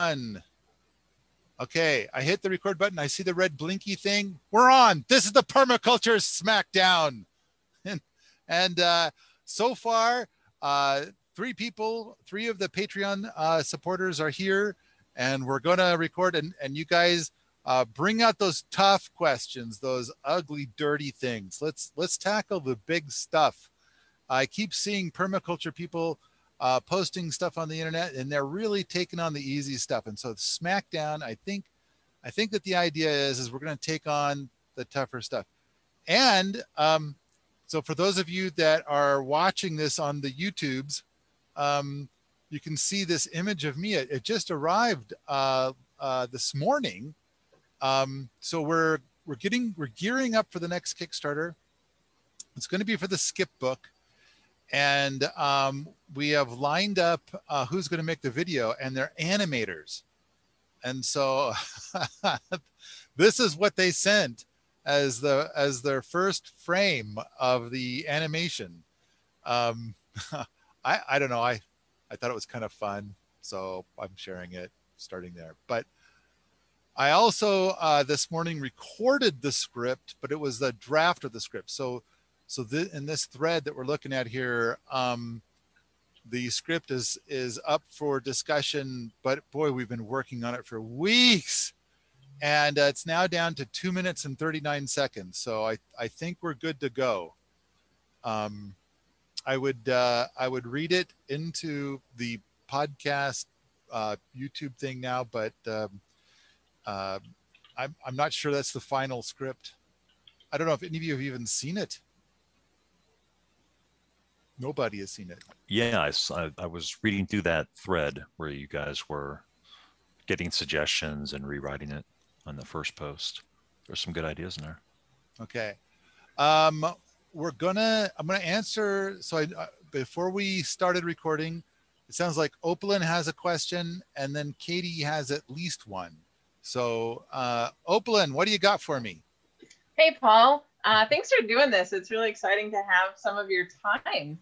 Okay, I hit the record button. I see the red blinky thing. We're on. This is the Permaculture Smackdown. and so far, three of the Patreon supporters are here, and we're going to record. And you guys bring out those tough questions, those ugly, dirty things. Let's tackle the big stuff. I keep seeing permaculture people posting stuff on the internet, and they're really taking on the easy stuff. And so Smackdown, I think that the idea is we're going to take on the tougher stuff. And so for those of you that are watching this on the YouTubes, you can see this image of me. It just arrived this morning. So we're gearing up for the next Kickstarter. It's going to be for the skip book. And we have lined up who's going to make the video, and they're animators. And so this is what they sent as their first frame of the animation. I don't know. I thought it was kind of fun, so I'm sharing it, starting there. But I also this morning recorded the script, but it was the draft of the script. So in this thread that we're looking at here, the script is up for discussion, but boy, we've been working on it for weeks, and it's now down to 2 minutes and 39 seconds. So I think we're good to go. I would read it into the podcast YouTube thing now, but I'm not sure that's the final script. I don't know if any of you have even seen it. Nobody has seen it. Yeah, I was reading through that thread where you guys were getting suggestions and rewriting it on the first post. There's some good ideas in there. Okay. I'm gonna answer. So before we started recording, it sounds like Opalyn has a question, and then Katie has at least one. So Opalyn, what do you got for me? Hey, Paul. Thanks for doing this. It's really exciting to have some of your time.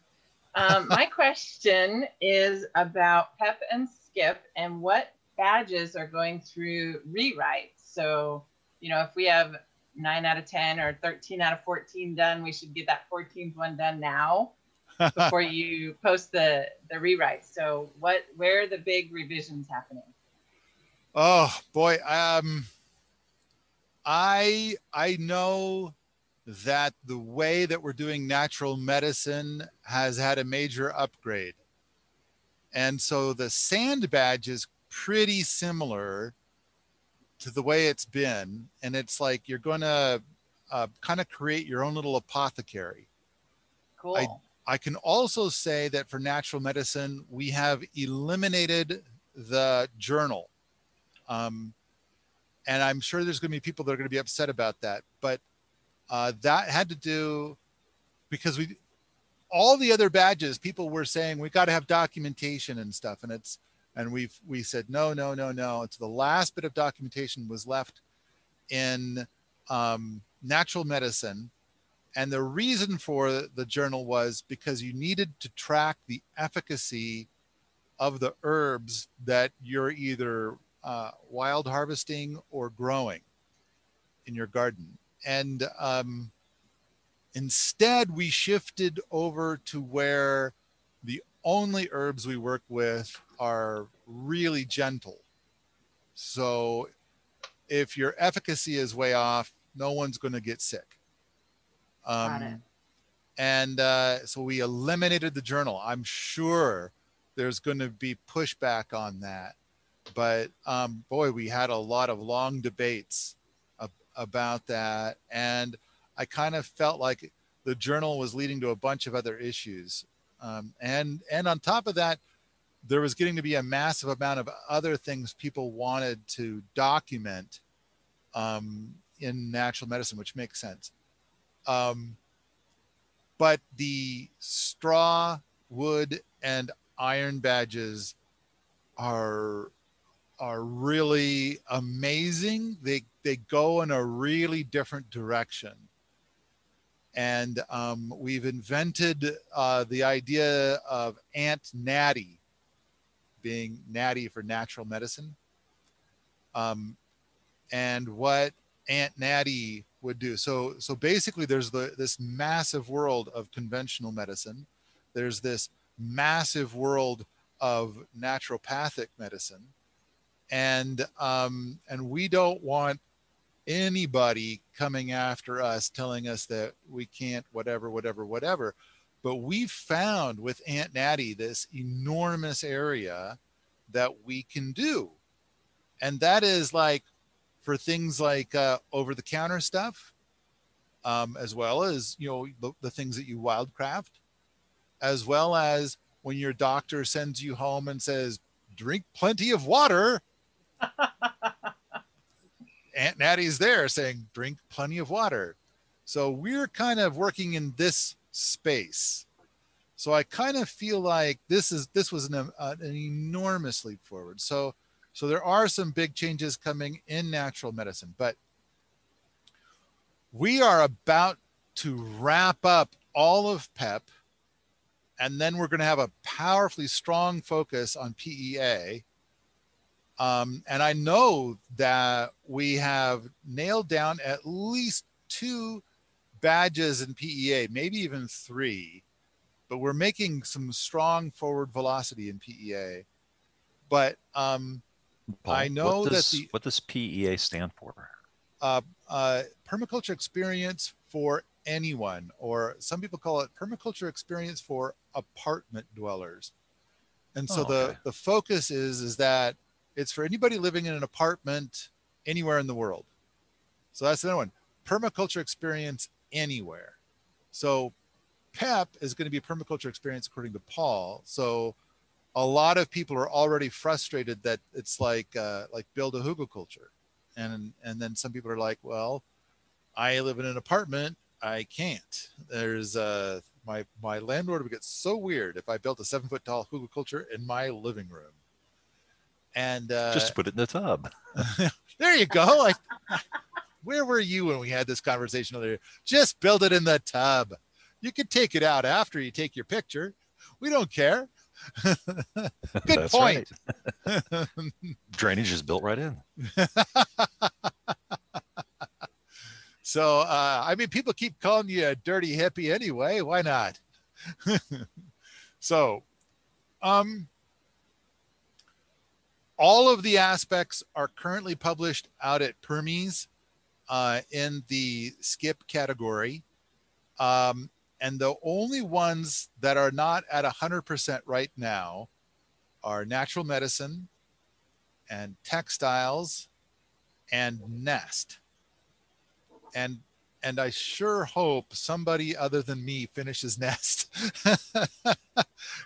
My question is about PEP and SKIP and what badges are going through rewrites. So, if we have 9 out of 10 or 13 out of 14 done, we should get that 14th one done now before you post the rewrite. So where are the big revisions happening? Oh boy. I know that the way that we're doing natural medicine has had a major upgrade. And so the sand badge is pretty similar to the way it's been. And it's like you're going to kind of create your own little apothecary. Cool. I can also say that for natural medicine, we have eliminated the journal. And I'm sure there's going to be people that are going to be upset about that. But that had to do because all the other badges, people were saying we got to have documentation and stuff, and we said no. It's the last bit of documentation was left in natural medicine, and the reason for the journal was because you needed to track the efficacy of the herbs that you're either wild harvesting or growing in your garden. And instead, we shifted over to where the only herbs we work with are really gentle. So if your efficacy is way off, no one's going to get sick. Got it. And so we eliminated the journal. I'm sure there's going to be pushback on that. But boy, we had a lot of long debates about that, and I kind of felt like the journal was leading to a bunch of other issues, and on top of that, there was getting to be a massive amount of other things people wanted to document in natural medicine, which makes sense. But the straw, wood, and iron badges are really amazing. They go in a really different direction. And we've invented the idea of Aunt Natty, being natty for natural medicine. and what Aunt Natty would do. So basically there's this massive world of conventional medicine. There's this massive world of naturopathic medicine. And we don't want anybody coming after us telling us that we can't whatever. But we've found with Aunt Natty this enormous area that we can do. And that is like for things like over-the-counter stuff, as well as, you know, the things that you wildcraft, as well as when your doctor sends you home and says, drink plenty of water. Aunt Natty's there saying, drink plenty of water. So we're kind of working in this space. So I kind of feel like this was an enormous leap forward. So there are some big changes coming in natural medicine, but we are about to wrap up all of PEP, and then we're going to have a powerfully strong focus on PEA. And I know that we have nailed down at least 2 badges in PEA, maybe even 3, but we're making some strong forward velocity in PEA. But Paul, I know what does PEA stand for? Permaculture experience for anyone, or some people call it permaculture experience for apartment dwellers. And so the focus is that it's for anybody living in an apartment anywhere in the world. So that's another one, permaculture experience anywhere. So PEP is going to be a permaculture experience according to Paul. So a lot of people are already frustrated that it's like build a hugelkultur. And then some people are like, well, I live in an apartment. I can't. There's my landlord would get so weird if I built a 7-foot tall hugelkultur in my living room. And just put it in the tub. There you go. Where were you when we had this conversation earlier? Just build it in the tub. You can take it out after you take your picture. We don't care. Good That's point. Right. Drainage is built right in. So, I mean, people keep calling you a dirty hippie anyway. Why not? So, all of the aspects are currently published out at Permies in the skip category. And the only ones that are not at 100% right now are natural medicine and textiles and nest. And I sure hope somebody other than me finishes nest.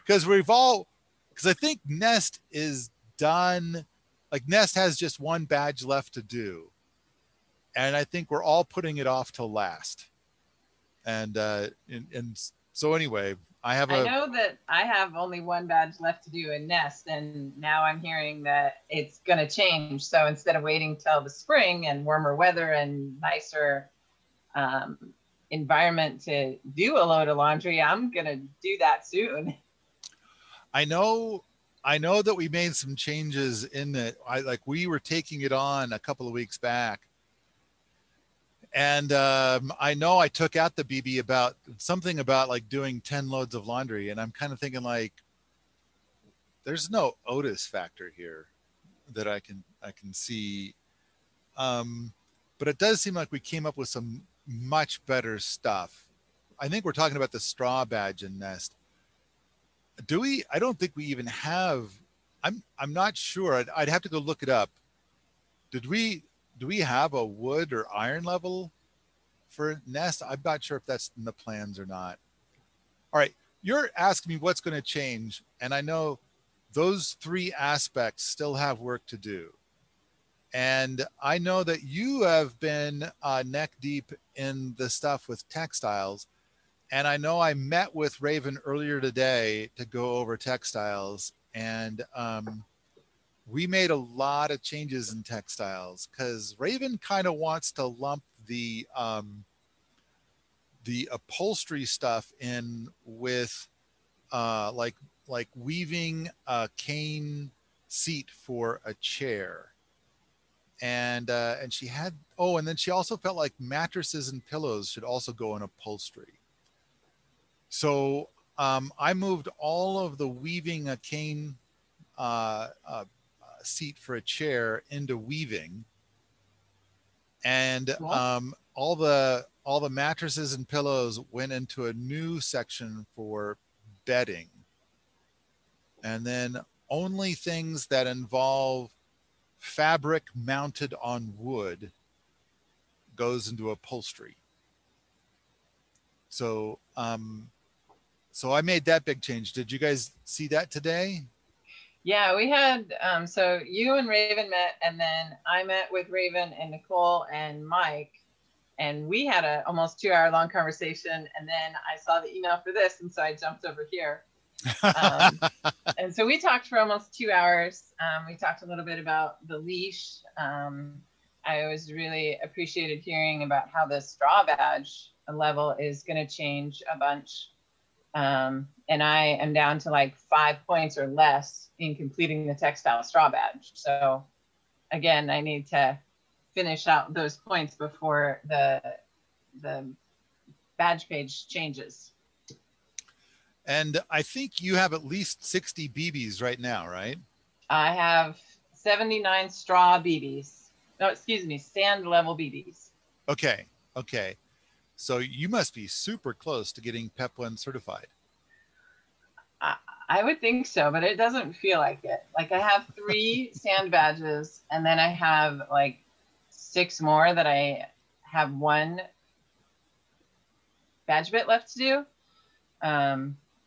Because I think nest is done. Like nest has just 1 badge left to do. And I think we're all putting it off till last. And so anyway, I know that I have only 1 badge left to do in nest, and now I'm hearing that it's going to change. So instead of waiting till the spring and warmer weather and nicer environment to do a load of laundry, I'm going to do that soon. I know that we made some changes in that. We were taking it on a couple of weeks back. And I know I took out the BB about something about like doing 10 loads of laundry. And I'm kind of thinking like, there's no Otis factor here that I can see. But it does seem like we came up with some much better stuff. I think we're talking about the straw badge in nest. Do we? I don't think we even have, I'm not sure. I'd have to go look it up. Do we have a wood or iron level for nest? I'm not sure if that's in the plans or not. All right. You're asking me what's going to change. And I know those 3 aspects still have work to do. And I know that you have been neck deep in the stuff with textiles. And I know I met with Raven earlier today to go over textiles. And we made a lot of changes in textiles because Raven kind of wants to lump the upholstery stuff in with like weaving a cane seat for a chair. and she had, oh, and then she also felt like mattresses and pillows should also go in upholstery. So I moved all of the weaving a cane seat for a chair into weaving, and all the mattresses and pillows went into a new section for bedding, and then only things that involve fabric mounted on wood goes into upholstery. So so I made that big change. Did you guys see that today? Yeah, we had, so you and Raven met, and then I met with Raven and Nicole and Mike, and we had a almost 2-hour long conversation. And then I saw the email for this, and so I jumped over here. And so we talked for almost 2 hours. We talked a little bit about the leash. I always really appreciated hearing about how the straw badge level is going to change a bunch. And I am down to like 5 points or less in completing the textile straw badge. So again, I need to finish out those points before the badge page changes. And I think you have at least 60 BBs right now, right? I have 79 straw BBs. No, excuse me, sand level BBs. Okay. Okay. So you must be super close to getting PEP 1 certified. I would think so, but it doesn't feel like it. Like I have 3 sand badges, and then I have like 6 more that I have 1 badge bit left to do.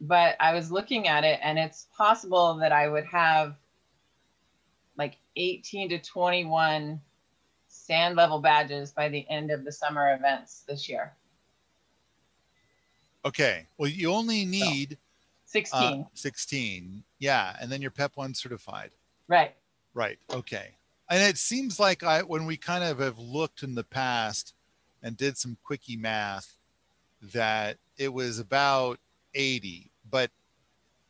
But I was looking at it, and it's possible that I would have like 18 to 21 sand level badges by the end of the summer events this year. Okay. Well, you only need 16. 16. Yeah. And then you're PEP 1 certified. Right. Right. Okay. And it seems like when we kind of have looked in the past and did some quickie math, that it was about 80. But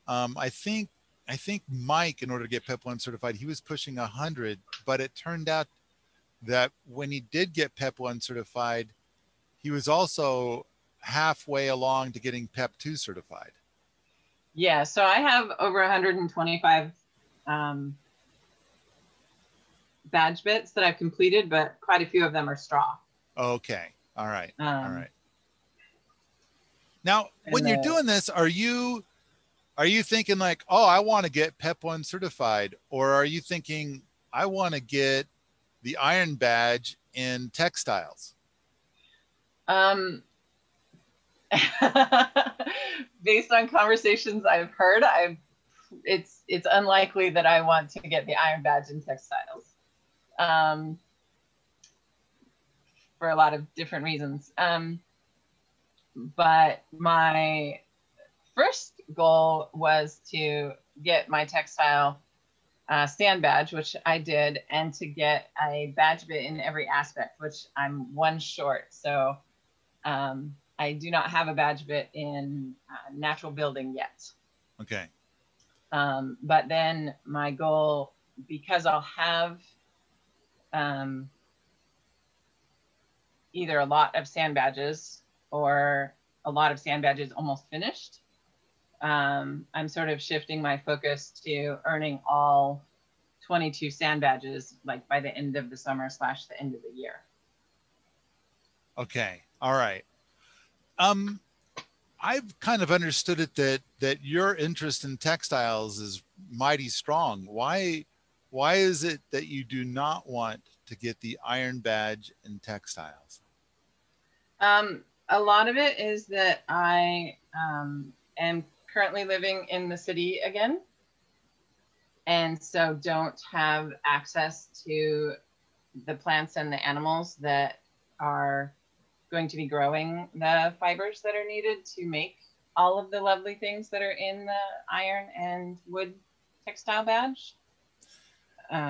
I think Mike, in order to get PEP 1 certified, he was pushing 100. But it turned out that when he did get PEP 1 certified, he was also halfway along to getting PEP 2 certified. Yeah, so I have over 125 badge bits that I've completed, but quite a few of them are straw. Okay. All right. All right. Now, when you're doing this, are you thinking like, oh, I want to get PEP 1 certified, or are you thinking I want to get the iron badge in textiles? Based on conversations I've heard, it's unlikely that I want to get the iron badge in textiles, for a lot of different reasons. But my first goal was to get my textile sand badge, which I did, and to get a badge bit in every aspect, which I'm 1 short. So I do not have a badge bit in natural building yet. Okay. But then my goal, because I'll have either a lot of sand badges or a lot of sand badges almost finished, I'm sort of shifting my focus to earning all 22 sand badges, like by the end of the summer / the end of the year. Okay. All right. I've kind of understood it that your interest in textiles is mighty strong. Why is it that you do not want to get the iron badge in textiles? A lot of it is that I am currently living in the city again, and so don't have access to the plants and the animals that are going to be growing the fibers that are needed to make all of the lovely things that are in the iron and wood textile badge.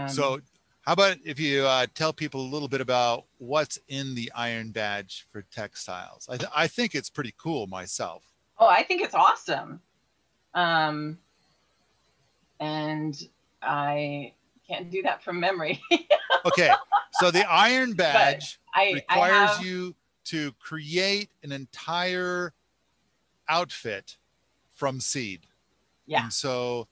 So how about if you tell people a little bit about what's in the iron badge for textiles? I think it's pretty cool myself. Oh, I think it's awesome. And I can't do that from memory. Okay, so the iron badge I requires have, you to create an entire outfit from seed. yeah, And so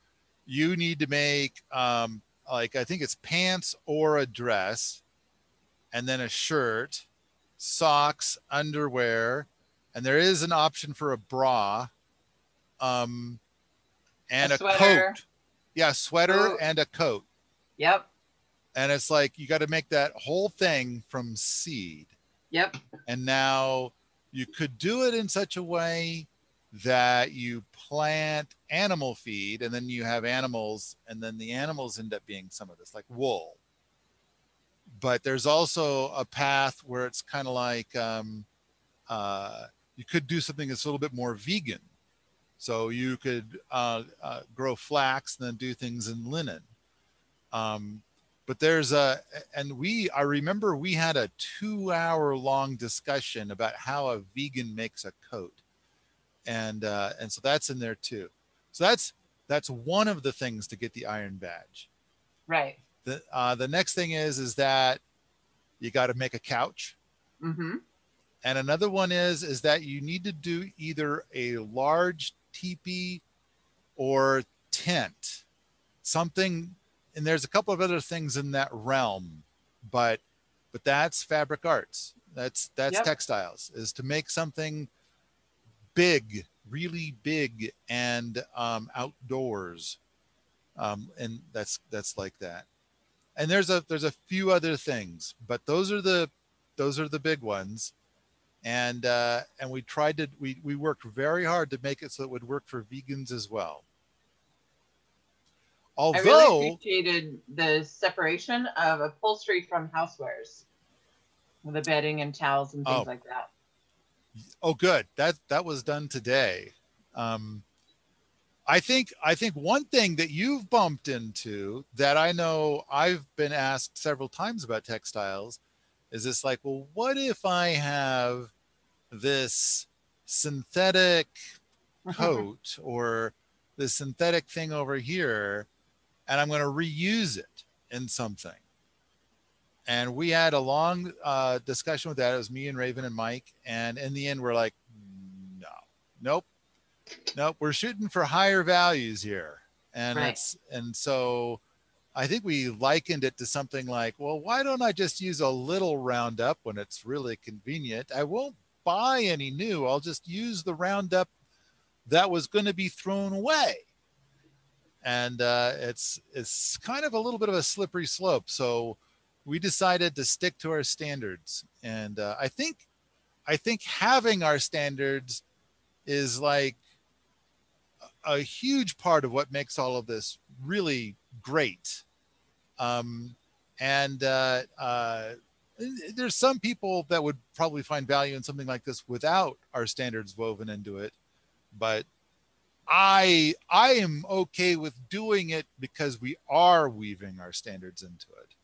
you need to make like, I think it's pants or a dress, and then a shirt, socks, underwear, and there is an option for a bra, and a a sweater. coat. Yeah, sweater Coat. and a coat. Yep. And it's like you got to make that whole thing from seed. Yep. And now you could do it in such a way that you plant animal feed and then you have animals, and then the animals end up being some of this, like wool. But there's also a path where it's kind of like you could do something that's a little bit more vegan. So you could grow flax and then do things in linen. But there's I remember we had a 2-hour long discussion about how a vegan makes a coat. And so that's in there too. So that's one of the things to get the iron badge. Right. The next thing is that you got to make a couch. Mm-hmm. And another one is that you need to do either a large teepee or tent, something. And there's a couple of other things in that realm, but that's fabric arts. That's Yep. textiles, is to make something big, really big, and outdoors. And that's like that. And there's a few other things, but those are the big ones. And we tried to we worked very hard to make it so it would work for vegans as well. I really Although appreciated the separation of upholstery from housewares, with the bedding and towels and things like that. Oh, good. That was done today. I think one thing that you've bumped into that I know I've been asked several times about textiles is this, like, well, what if I have this synthetic coat or this synthetic thing over here, and I'm going to reuse it in something? And we had a long discussion with that. It was me and Raven and Mike. And in the end, we're like, nope. We're shooting for higher values here. And Right. so I think we likened it to something like, well, why don't I just use a little Roundup when it's really convenient? I won't buy any new. I'll just use the Roundup that was going to be thrown away. And it's kind of a little bit of a slippery slope. So we decided to stick to our standards. And I think having our standards is like a huge part of what makes all of this really great. And there's some people that would probably find value in something like this without our standards woven into it. But I am okay with doing it because we are weaving our standards into it.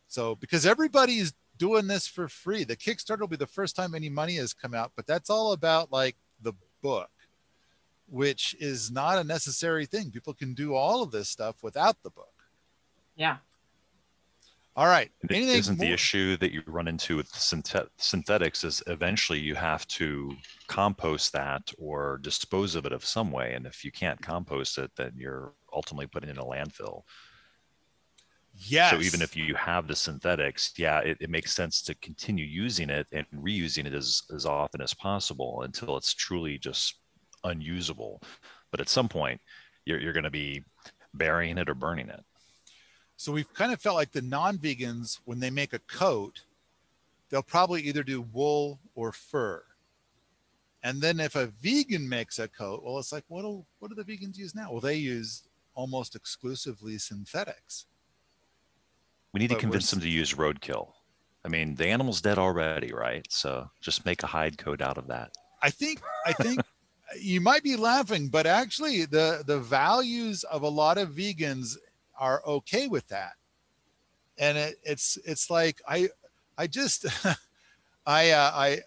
So because everybody's doing this for free. The Kickstarter will be the first time any money has come out, but that's all about like the book, which is not a necessary thing. People can do all of this stuff without the book. Yeah. All right. Isn't the issue that you run into with synthetics is eventually you have to compost that or dispose of it of some way. And if you can't compost it, then you're ultimately putting it in a landfill. Yes. So even if you have the synthetics, yeah, it makes sense to continue using it and reusing it as often as possible until it's truly just unusable. But at some point, you're going to be burying it or burning it. So we've kind of felt like the non-vegans, when they make a coat, they'll probably either do wool or fur. And then if a vegan makes a coat, well, it's like, what do the vegans use now? Well, they use almost exclusively synthetics. We need to convince them to use roadkill. I mean, the animal's dead already, right? So just make a hide coat out of that. I think you might be laughing, but actually the values of a lot of vegans are okay with that. And it's like, I just, I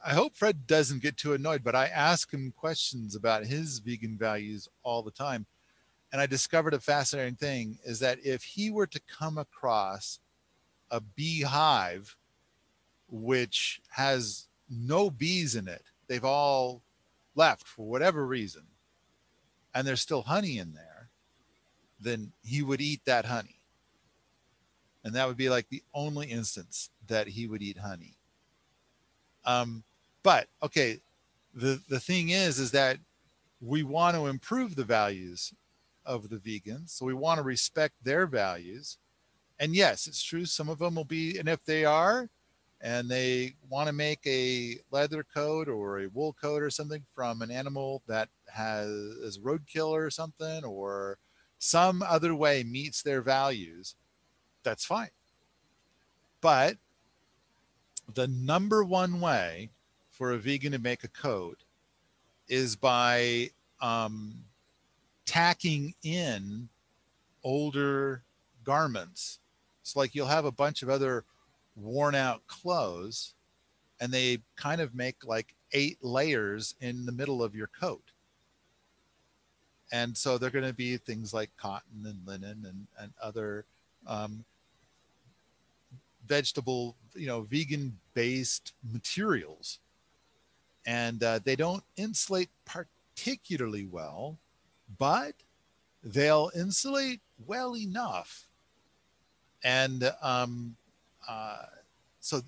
hope Fred doesn't get too annoyed, but I ask him questions about his vegan values all the time. And I discovered a fascinating thing is that if he were to come across a beehive which has no bees in it, they've all left for whatever reason, and there's still honey in there, then he would eat that honey. And that would be like the only instance that he would eat honey. But okay, the thing is that we want to improve the values of the vegans. So we want to respect their values. And yes, it's true, some of them will be, and if they are, and they want to make a leather coat or a wool coat or something from an animal that is roadkill or something, or some other way meets their values, that's fine. But the number one way for a vegan to make a coat is by tacking in older garments. It's like you'll have a bunch of other worn out clothes, and they kind of make like 8 layers in the middle of your coat. And so they're going to be things like cotton and linen and other vegetable, vegan based materials. And they don't insulate particularly well, but they'll insulate well enough. And so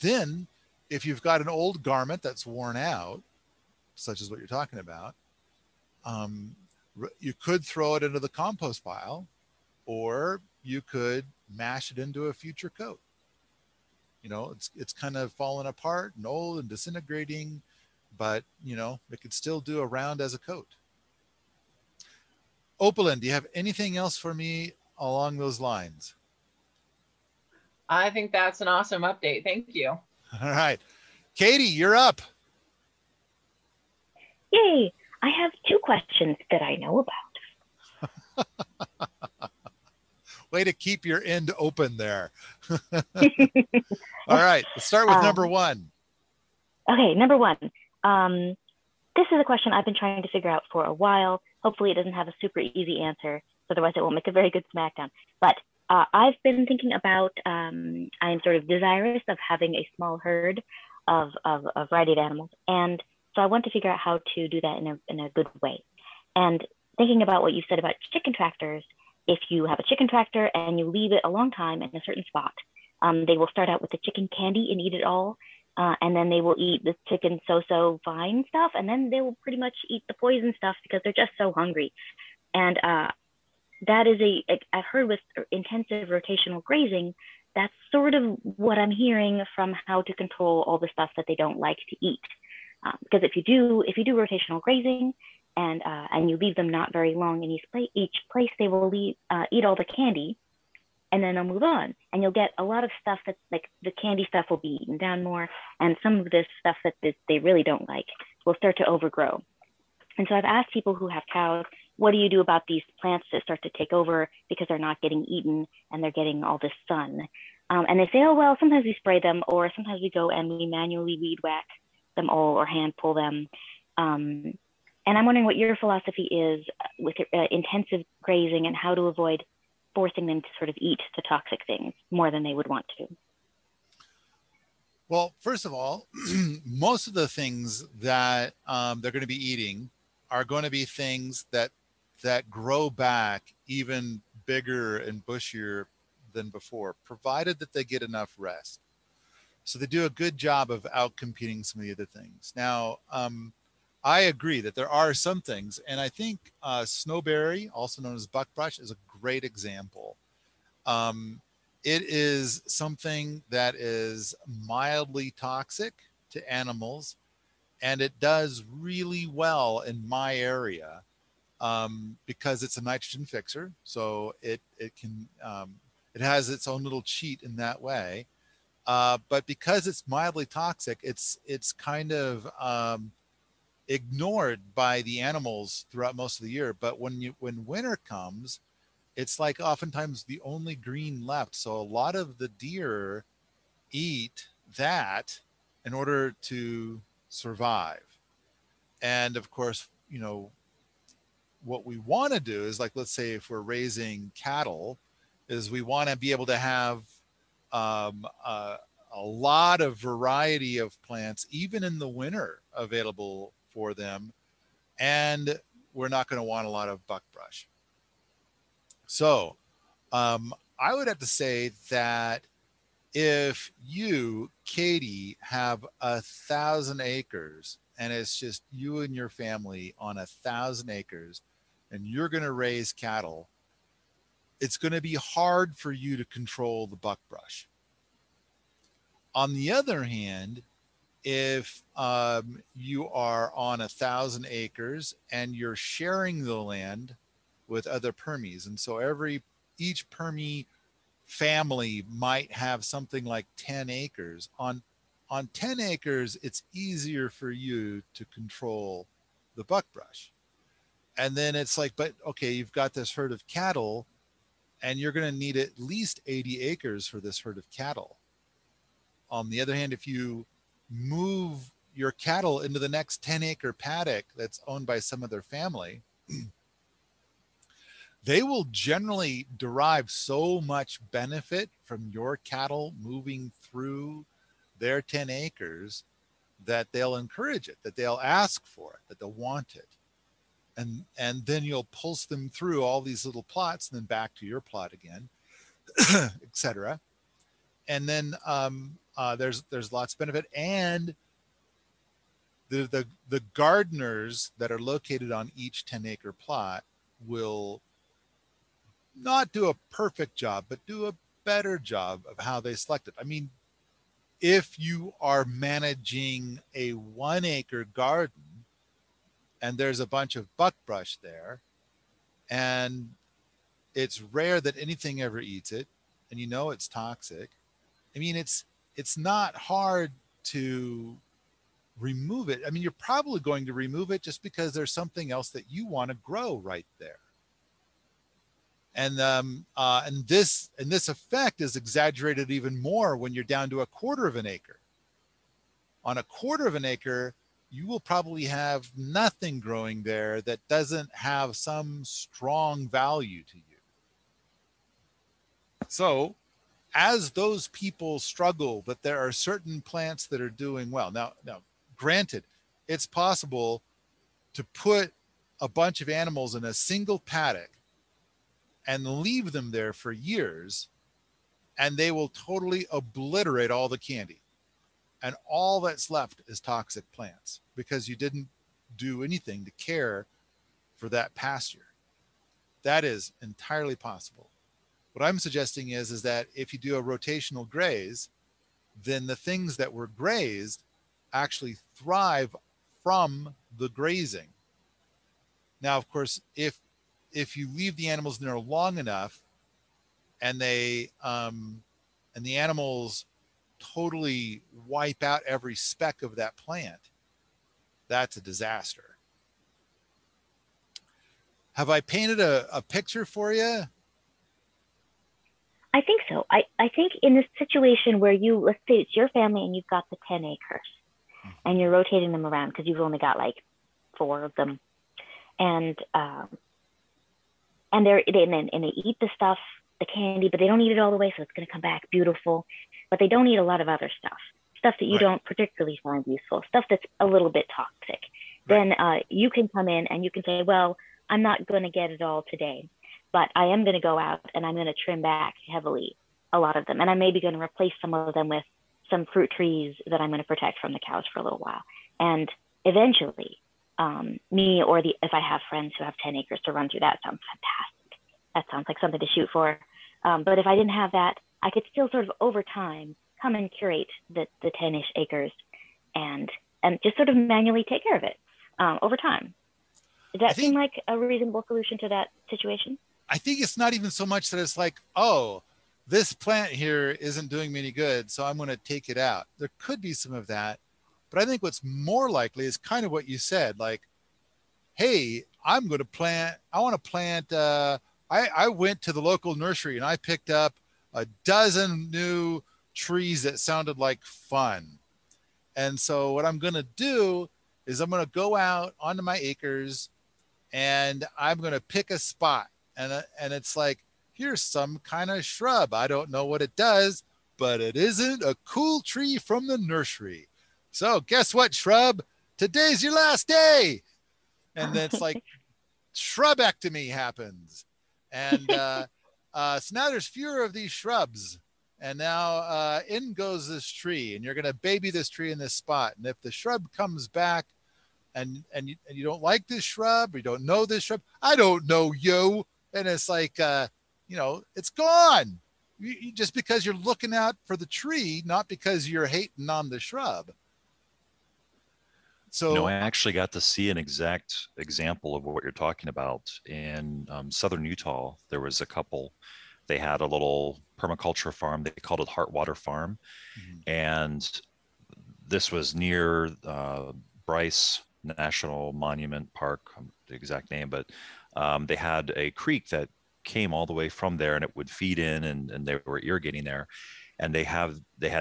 then if you've got an old garment that's worn out, such as what you're talking about, you could throw it into the compost pile, or you could mash it into a future coat. It's kind of fallen apart and old and disintegrating, but it could still do a round as a coat. Opalyn, do you have anything else for me along those lines? I think that's an awesome update. Thank you. All right. Katie, you're up. Yay. I have 2 questions that I know about. Way to keep your end open there. All right. Let's start with number 1. Okay. Number 1. This is a question I've been trying to figure out for a while. Hopefully it doesn't have a super easy answer. Otherwise it won't make a very good Smackdown. But I've been thinking about, I'm sort of desirous of having a small herd of variety of animals. And so I want to figure out how to do that in a good way. And thinking about what you said about chicken tractors, if you have a chicken tractor and you leave it a long time in a certain spot, they will start out with the chicken candy and eat it all. And then they will eat the chicken so fine stuff. And then they will pretty much eat the poison stuff because they're just so hungry. And that is I've heard with intensive rotational grazing, that's sort of what I'm hearing from how to control all the stuff that they don't like to eat. Because if you do rotational grazing and you leave them not very long in each place, they will eat all the candy, and then they'll move on. And you'll get a lot of stuff that, like, the candy stuff will be eaten down more, and some of this stuff that they really don't like will start to overgrow. And so I've asked people who have cows, what do you do about these plants that start to take over because they're not getting eaten and they're getting all this sun? And they say, oh, well, sometimes we spray them, or sometimes we go and we manually weed whack them all or hand pull them. And I'm wondering what your philosophy is with intensive grazing and how to avoid forcing them to sort of eat the toxic things more than they would want to. Well, first of all, most of the things that they're going to be eating are going to be things that grow back even bigger and bushier than before, provided that they get enough rest. So they do a good job of outcompeting some of the other things. Now, I agree that there are some things, and I think snowberry, also known as buckbrush, is a great example. It is something that is mildly toxic to animals, and it does really well in my area because it's a nitrogen fixer. So it has its own little cheat in that way. But because it's mildly toxic, it's kind of ignored by the animals throughout most of the year. But when winter comes, it's like oftentimes the only green left. So a lot of the deer eat that in order to survive. And of course, what we want to do is, like, let's say if we're raising cattle, is we want to be able to have a lot of variety of plants, even in the winter, available for them. And we're not going to want a lot of buckbrush. So I would have to say that if you, Katie, have 1,000 acres and it's just you and your family on 1,000 acres and you're going to raise cattle, it's going to be hard for you to control the buckbrush. On the other hand, if you are on 1,000 acres and you're sharing the land with other permies, and so each permie family might have something like 10 acres. On 10 acres, it's easier for you to control the buckbrush. And then it's like, but okay, you've got this herd of cattle and you're going to need at least 80 acres for this herd of cattle. On the other hand, if you move your cattle into the next 10-acre paddock that's owned by some other family, they will generally derive so much benefit from your cattle moving through their 10 acres that they'll encourage it, that they'll ask for it, that they'll want it. And then you'll pulse them through all these little plots and then back to your plot again, etc. And then there's lots of benefit. And the gardeners that are located on each 10-acre plot will not do a perfect job, but do a better job of how they select it. I mean, if you are managing a 1-acre garden and there's a bunch of buckbrush there, and it's rare that anything ever eats it, and you know it's toxic, I mean, it's not hard to remove it. I mean, you're probably going to remove it just because there's something else that you want to grow right there. And this effect is exaggerated even more when you're down to 1/4 of an acre. On 1/4 of an acre, you will probably have nothing growing there that doesn't have some strong value to you. So as those people struggle, that there are certain plants that are doing well. Now, granted, it's possible to put a bunch of animals in a single paddock and leave them there for years, and they will totally obliterate all the candy. And all that's left is toxic plants because you didn't do anything to care for that pasture. That is entirely possible. What I'm suggesting is that if you do a rotational graze, then the things that were grazed actually thrive from the grazing. Now, of course, if you leave the animals in there long enough and the animals totally wipe out every speck of that plant, that's a disaster. Have I painted a picture for you? I think so. I think in this situation where let's say it's your family and you've got the 10 acres and you're rotating them around because you've only got like 4 of them. And they eat the stuff, the candy, but they don't eat it all the way. So it's going to come back beautiful, but they don't eat a lot of other stuff that you don't particularly find useful, stuff that's a little bit toxic. Right. Then you can come in and you can say, well, I'm not going to get it all today, but I am going to go out and I'm going to trim back heavily a lot of them. And I'm maybe going to replace some of them with some fruit trees that I'm going to protect from the cows for a little while. And eventually, me or if I have friends who have 10 acres to run through, that sounds fantastic. That sounds like something to shoot for. But if I didn't have that, I could still sort of over time come and curate the 10-ish acres and just sort of manually take care of it over time. Does that seem like a reasonable solution to that situation? I think it's not even so much that it's like, oh, this plant here isn't doing me any good, so I'm going to take it out. There could be some of that. But I think what's more likely is kind of what you said, like, hey, I want to plant, I went to the local nursery and I picked up a dozen new trees that sounded like fun. And so what I'm going to do is I'm going to go out onto my acres and I'm going to pick a spot. And it's like, here's some kind of shrub. I don't know what it does, but it isn't a cool tree from the nursery. So guess what, shrub? Today's your last day. And then it's like shrubectomy happens. And so now there's fewer of these shrubs. And now in goes this tree, and you're going to baby this tree in this spot. And if the shrub comes back and you don't like this shrub, or you don't know this shrub, I don't know you. And it's like, it's gone. Just because you're looking out for the tree, not because you're hating on the shrub. So I actually got to see an exact example of what you're talking about in southern Utah. There was a couple. They had a little permaculture farm. They called it Heartwater Farm. Mm-hmm. And this was near Bryce National Monument Park, the exact name, but they had a creek that came all the way from there, and it would feed in, and they were irrigating there. And they had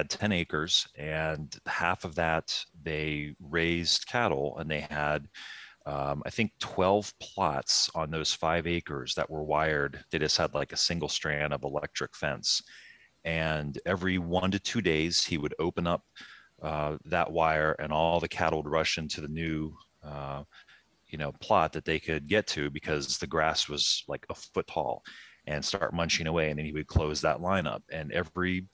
10 acres, and half of that they raised cattle, and they had I think 12 plots on those 5 acres that were wired. They just had like a single strand of electric fence, and every 1 to 2 days he would open up that wire, and all the cattle would rush into the new plot that they could get to, because the grass was like a foot tall, and start munching away. And then he would close that line up, and every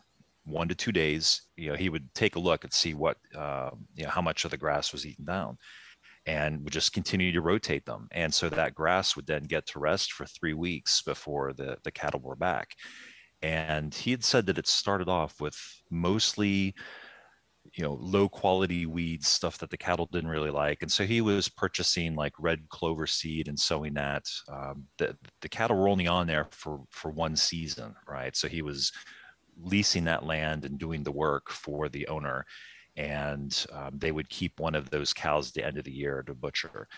1 to 2 days, he would take a look and see what, how much of the grass was eaten down, and would just continue to rotate them. And so that grass would then get to rest for 3 weeks before the cattle were back. And he had said that it started off with mostly, low quality weeds, stuff that the cattle didn't really like. And so he was purchasing like red clover seed and sowing that. The cattle were only on there for 1 season, right? So he was leasing that land and doing the work for the owner. And they would keep one of those cows at the end of the year to butcher.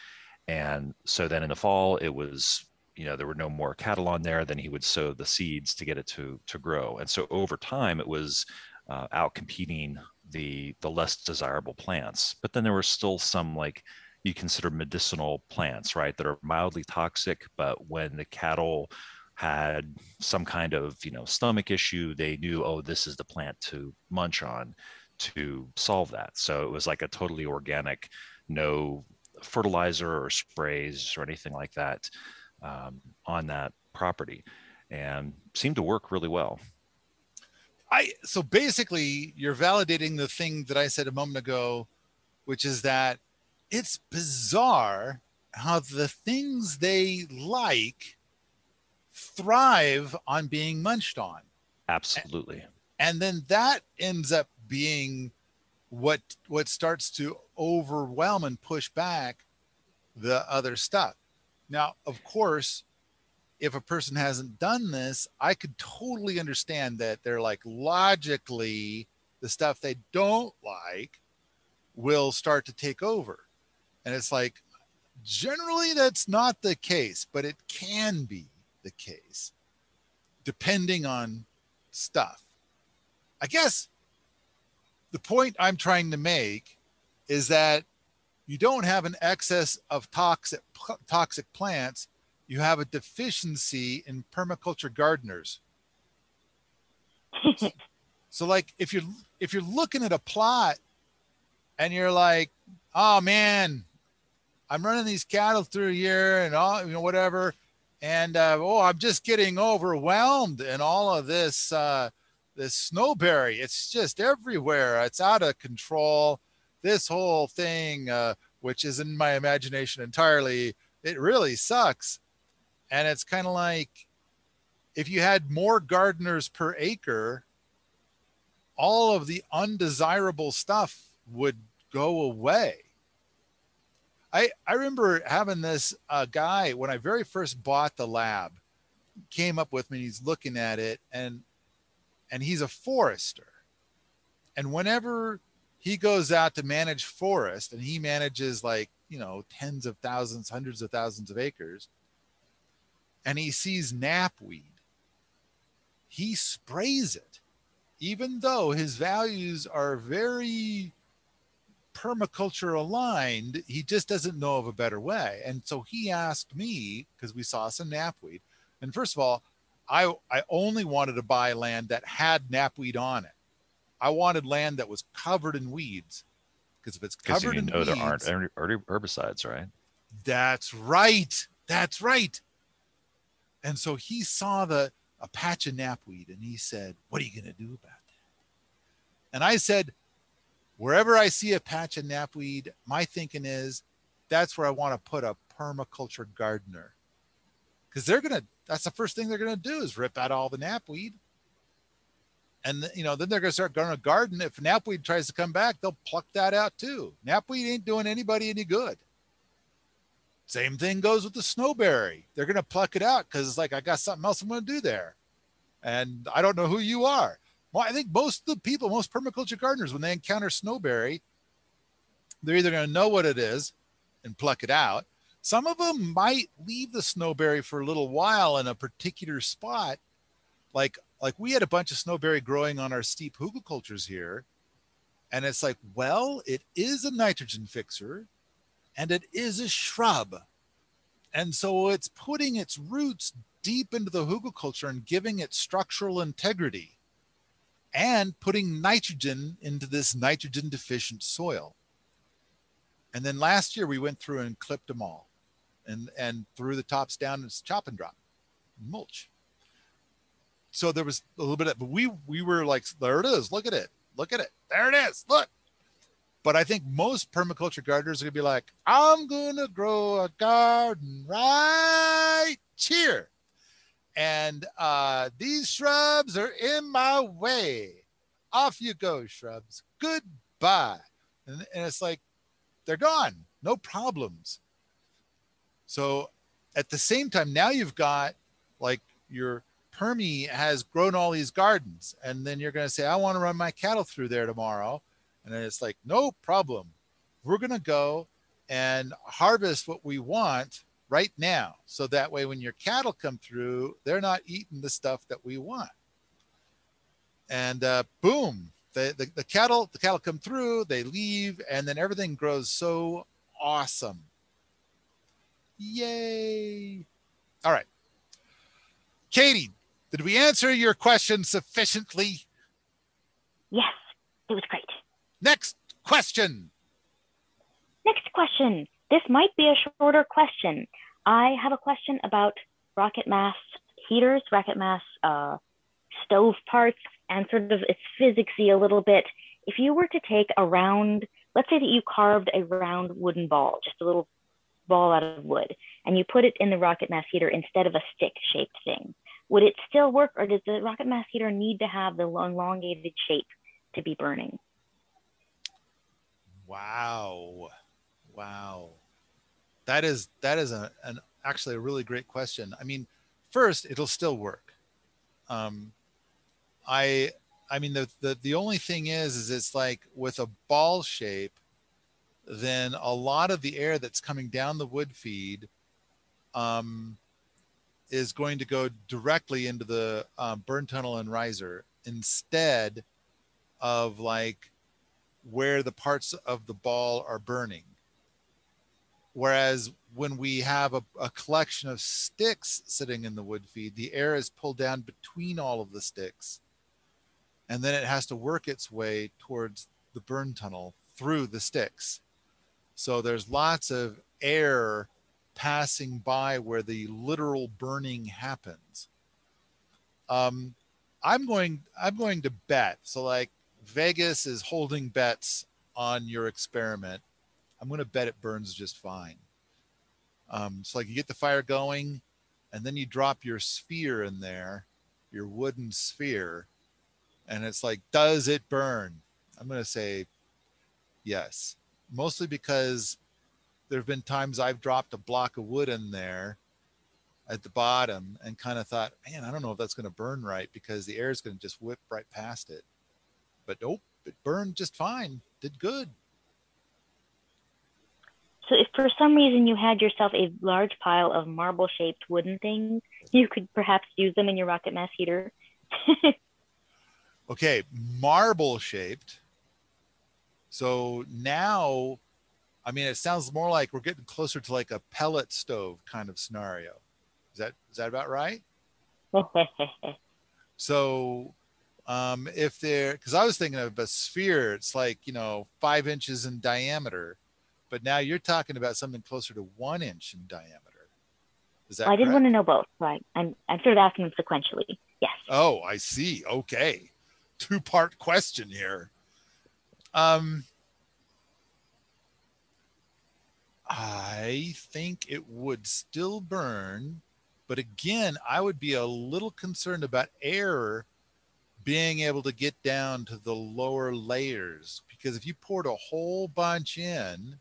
And so then in the fall, it was, there were no more cattle on there. Then he would sow the seeds to get it to grow. And so over time, it was out competing the less desirable plants. But then there were still some, like, you consider medicinal plants, right, that are mildly toxic. But when the cattle had some kind of, stomach issue, they knew, oh, this is the plant to munch on to solve that. So it was like a totally organic, no fertilizer or sprays or anything like that on that property, and seemed to work really well. So basically you're validating the thing that I said a moment ago, which is that it's bizarre how the things they like thrive on being munched on. Absolutely. And then that ends up being what starts to overwhelm and push back the other stuff. Now, of course, if a person hasn't done this, I could totally understand that they're like, logically, the stuff they don't like will start to take over. And it's like, generally that's not the case, but it can be the case depending on stuff. I guess the point I'm trying to make is that you don't have an excess of toxic plants. You have a deficiency in permaculture gardeners. So like if you're looking at a plot and you're like, oh man, I'm running these cattle through here and all, whatever. And I'm just getting overwhelmed in all of this snowberry. It's just everywhere. It's out of control. This whole thing, which is in my imagination entirely, it really sucks. And it's kind of like, if you had more gardeners per acre, all of the undesirable stuff would go away. I remember having this guy, when I very first bought the lab, came up with me, and he's looking at it, and he's a forester. And whenever he goes out to manage forest, and he manages like, tens of thousands, hundreds of thousands of acres, and he sees knapweed, he sprays it, even though his values are very permaculture aligned. He just doesn't know of a better way. And so he asked me, because we saw some knapweed. And first of all, I only wanted to buy land that had knapweed on it. I wanted land that was covered in weeds. Because if it's covered in weeds, there aren't herbicides, right? That's right. That's right. And so he saw a patch of knapweed and he said, what are you going to do about that? And I said, wherever I see a patch of knapweed, my thinking is that's where I want to put a permaculture gardener. Because that's the first thing they're going to do is rip out all the knapweed. And, then they're going to start growing a garden. If knapweed tries to come back, they'll pluck that out too. Knapweed ain't doing anybody any good. Same thing goes with the snowberry. They're going to pluck it out because it's like, I got something else I'm going to do there. And I don't know who you are. Well, I think most permaculture gardeners, when they encounter snowberry, they're either going to know what it is and pluck it out. Some of them might leave the snowberry for a little while in a particular spot. Like we had a bunch of snowberry growing on our steep hugelkulturs here. And it's like, well, it is a nitrogen fixer and it is a shrub. And so it's putting its roots deep into the hugelkultur and giving it structural integrity and putting nitrogen into this nitrogen deficient soil. And then last year we went through and clipped them all and threw the tops down and chop and drop mulch. So there was a little bit of, but we were like, there it is. Look at it. Look at it. There it is. Look. But I think most permaculture gardeners are going to be like, I'm going to grow a garden right here. And these shrubs are in my way. Off you go, shrubs. Goodbye. And it's like, they're gone. No problems. So at the same time, now you've got like your Permy has grown all these gardens. And then you're going to say, I want to run my cattle through there tomorrow. And then it's like, no problem. We're going to go and harvest what we want right now. So that way, when your cattle come through, they're not eating the stuff that we want. And boom, the cattle come through, they leave, and then everything grows so awesome. Yay. All right. Katie, did we answer your question sufficiently? Yes, it was great. Next question. Next question. This might be a shorter question. I have a question about rocket mass heaters, rocket mass stove parts, and sort of its physicsy a little bit. If you were to take a round, let's say that you carved a round wooden ball, just a little ball out of wood, and you put it in the rocket mass heater instead of a stick-shaped thing, would it still work, or does the rocket mass heater need to have the elongated shape to be burning? Wow. That is actually a really great question. I mean, first, it'll still work. I mean, the only thing is it's like with a ball shape, then a lot of the air that's coming down the wood feed is going to go directly into the burn tunnel and riser instead of like where the parts of the ball are burning. Whereas when we have a collection of sticks sitting in the wood feed, the air is pulled down between all of the sticks. And then it has to work its way towards the burn tunnel through the sticks. So there's lots of air passing by where the literal burning happens. I'm going to bet. So like Vegas is holding bets on your experiment. I'm going to bet it burns just fine. So like you get the fire going and then you drop your sphere in there, your wooden sphere. And it's like, does it burn? I'm going to say yes, mostly because there have been times I've dropped a block of wood in there at the bottom and kind of thought, man, I don't know if that's going to burn right because the air is going to just whip right past it. But nope, it burned just fine. Did good. So if for some reason you had yourself a large pile of marble-shaped wooden things, you could perhaps use them in your rocket mass heater. Okay, marble-shaped. So now, I mean, it sounds more like we're getting closer to like a pellet stove kind of scenario. Is that about right? So If they're, because I was thinking of a sphere, it's like, 5 inches in diameter, but now you're talking about something closer to 1 inch in diameter. Is that Well, I did want correct? to know both, so I'm sort of asking them sequentially. Yes. Oh, I see. Okay. Two-part question here. I think it would still burn, but again, I would be a little concerned about air being able to get down to the lower layers, because if you poured a whole bunch in,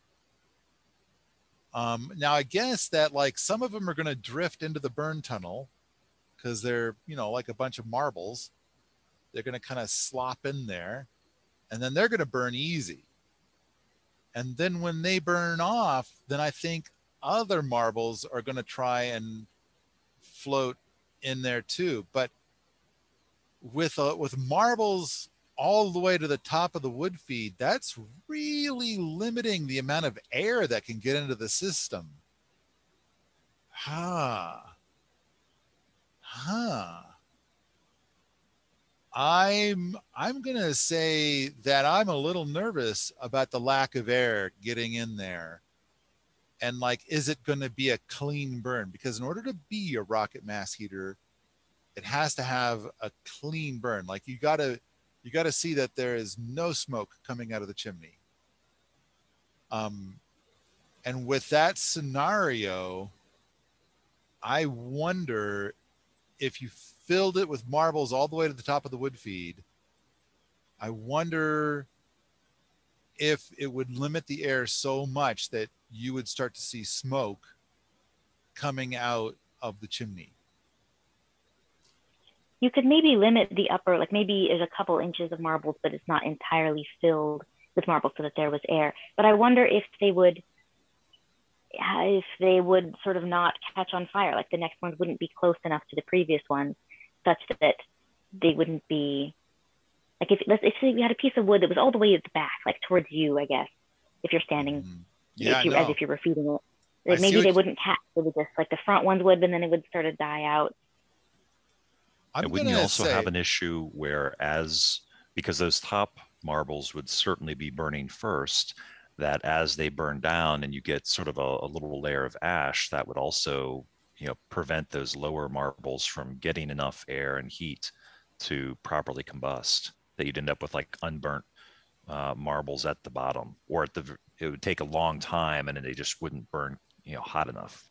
now I guess that like some of them are going to drift into the burn tunnel because they're, like a bunch of marbles. They're going to kind of slop in there, and then they're going to burn easy. And then when they burn off, then I think other marbles are going to try and float in there too. But with marbles all the way to the top of the wood feed, that's really limiting the amount of air that can get into the system. Huh. I'm gonna say that I'm a little nervous about the lack of air getting in there. And like, is it gonna be a clean burn? Because in order to be a rocket mass heater, it has to have a clean burn. Like you gotta see that there is no smoke coming out of the chimney. And with that scenario, I wonder if you filled it with marbles all the way to the top of the wood feed, I wonder if it would limit the air so much that you would start to see smoke coming out of the chimney. You could maybe limit the upper, like maybe there's a couple inches of marbles, but it's not entirely filled with marbles so that there was air. But I wonder if they would sort of not catch on fire, like the next ones wouldn't be close enough to the previous ones such that they wouldn't be, like if we had a piece of wood that was all the way at the back, like towards you, I guess, if you're standing, as if you were feeding it, like maybe they wouldn't catch. They would just, like the front ones would, but then it would sort of die out. And wouldn't you also have an issue where, because those top marbles would certainly be burning first, that as they burn down and you get sort of a little layer of ash, that would also, prevent those lower marbles from getting enough air and heat to properly combust, that you'd end up with like unburnt marbles at the bottom, or it would take a long time and then they just wouldn't burn, hot enough.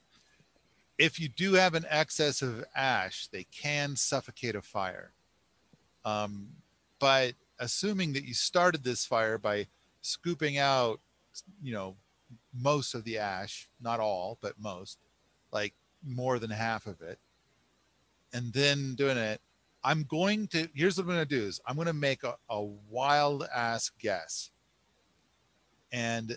If you do have an excess of ash, they can suffocate a fire. But assuming that you started this fire by scooping out, most of the ash, not all, but most, like more than half of it, and then doing it, here's what I'm going to do is I'm going to make a wild ass guess. And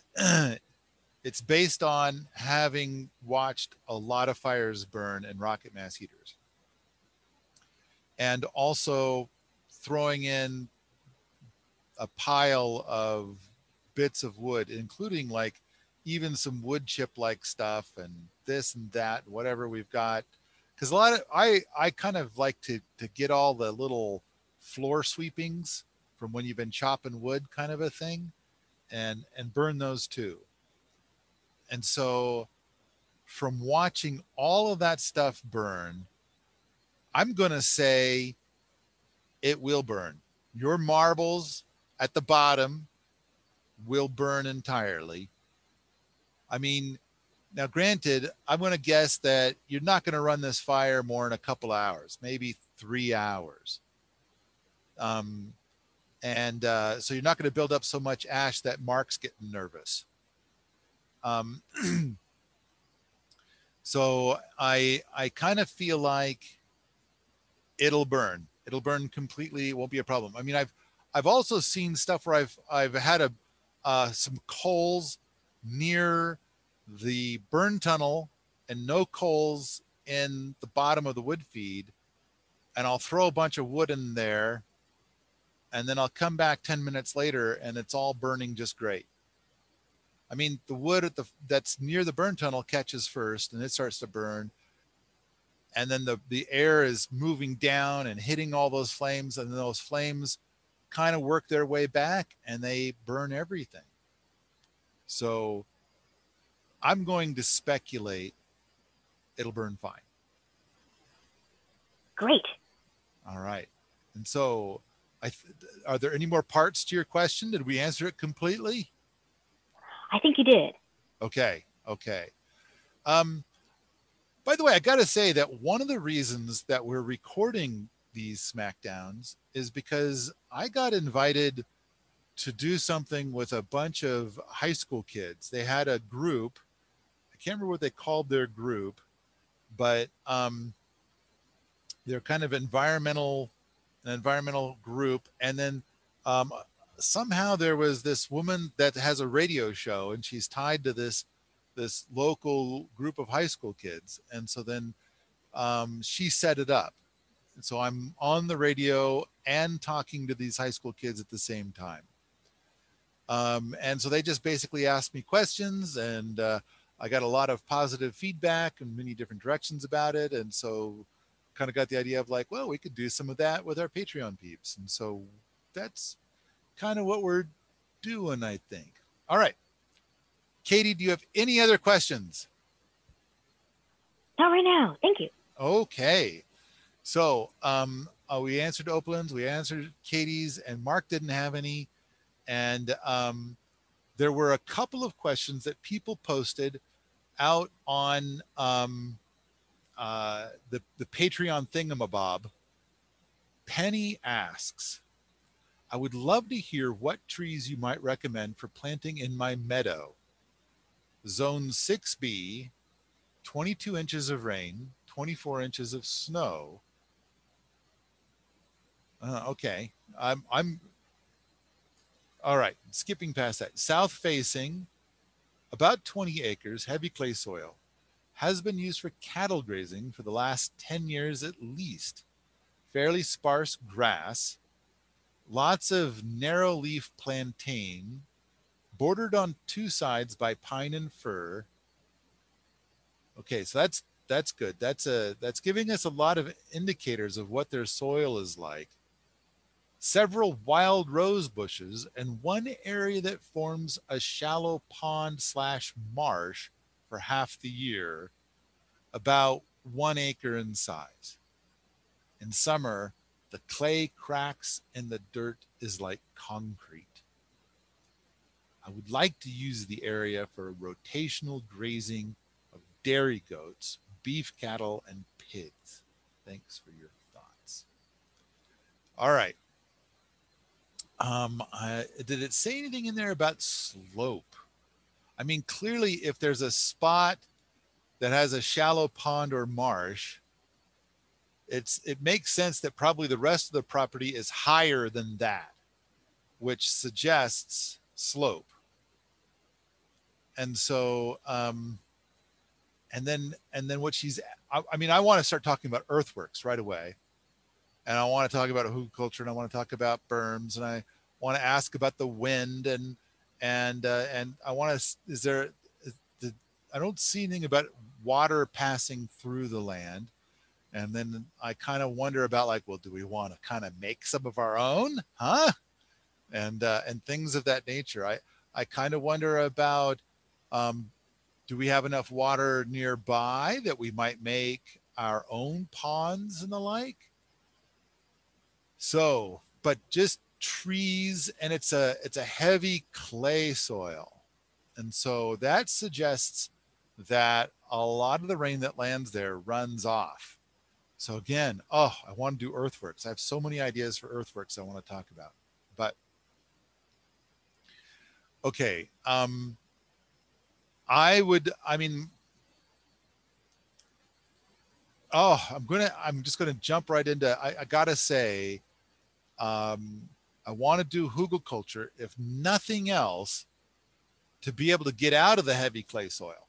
it's based on having watched a lot of fires burn in rocket mass heaters. And also throwing in a pile of bits of wood, including like even some wood chip like stuff and this and that, whatever we've got. Because a lot of, I kind of like to get all the little floor sweepings from when you've been chopping wood kind of a thing, and burn those too. And so from watching all of that stuff burn, I'm going to say it will burn. Your marbles at the bottom will burn entirely. I mean, now granted, I'm going to guess that you're not going to run this fire more than a couple hours, maybe 3 hours. So you're not going to build up so much ash that Mark's getting nervous. So I kind of feel like it'll burn. It'll burn completely. It won't be a problem. I mean, I've also seen stuff where I've had some coals near the burn tunnel and no coals in the bottom of the wood feed, and I'll throw a bunch of wood in there, and then I'll come back 10 minutes later and it's all burning just great. I mean, the wood that's near the burn tunnel catches first and it starts to burn. and then the air is moving down and hitting all those flames, and then those flames kind of work their way back and they burn everything. So I'm going to speculate it'll burn fine. Great. All right. And so are there any more parts to your question? Did we answer it completely? I think you did. Okay. By the way, I got to say that one of the reasons that we're recording these Smackdowns is because I got invited to do something with a bunch of high school kids. They had a group. I can't remember what they called their group, but they're kind of an environmental group. And then somehow there was this woman that has a radio show, and she's tied to this local group of high school kids. And so then she set it up. And so I'm on the radio and talking to these high school kids at the same time. And so they just basically asked me questions, and I got a lot of positive feedback in many different directions about it. And so kind of got the idea of like, well, we could do some of that with our Patreon peeps. And so that's kind of what we're doing, I think. All right. Katie, do you have any other questions? Not right now. Thank you. Okay. So we answered Opalyn's, we answered Katie's, and Mark didn't have any. And there were a couple of questions that people posted out on the Patreon thingamabob. Penny asks, I would love to hear what trees you might recommend for planting in my meadow. Zone 6B, 22 inches of rain, 24 inches of snow. Okay. I'm all right. Skipping past that. South facing, about 20 acres, heavy clay soil. Has been used for cattle grazing for the last 10 years at least. Fairly sparse grass. Lots of narrow leaf plantain. Bordered on two sides by pine and fir. Okay, so that's good. That's giving us a lot of indicators of what their soil is like. Several wild rose bushes and one area that forms a shallow pond / marsh for half the year, about 1 acre in size. In summer, the clay cracks and the dirt is like concrete. I would like to use the area for rotational grazing of dairy goats, beef cattle, and pigs. Thanks for your thoughts. All right. Did it say anything in there about slope? I mean, clearly, if there's a spot that has a shallow pond or marsh, it makes sense that probably the rest of the property is higher than that, which suggests slope. And so, and then what I mean, I want to start talking about earthworks right away. And I want to talk about hugelkultur, and I want to talk about berms, and I want to ask about the wind, and I want to, I don't see anything about water passing through the land. And then I kind of wonder about like, well, do we want to kind of make some of our own, huh? And things of that nature. I kind of wonder about, do we have enough water nearby that we might make our own ponds and the like? So, but just trees, and it's a heavy clay soil. And so that suggests that a lot of the rain that lands there runs off. So again, I want to do earthworks. I have so many ideas for earthworks I want to talk about. But okay, I'm just gonna jump right into. I gotta say, I want to do hugelkultur, if nothing else, to be able to get out of the heavy clay soil.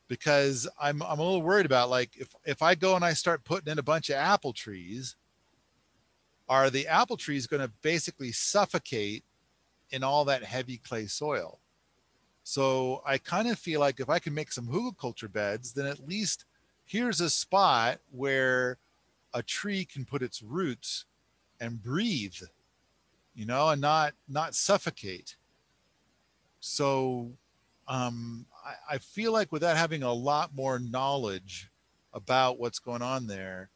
Because I'm a little worried about, like, if I go and I start putting in a bunch of apple trees, are the apple trees going to basically suffocate in all that heavy clay soil? So I kind of feel like if I can make some hugelkultur beds, then at least here's a spot where a tree can put its roots and breathe, and not suffocate. So I feel like without having a lot more knowledge about what's going on there,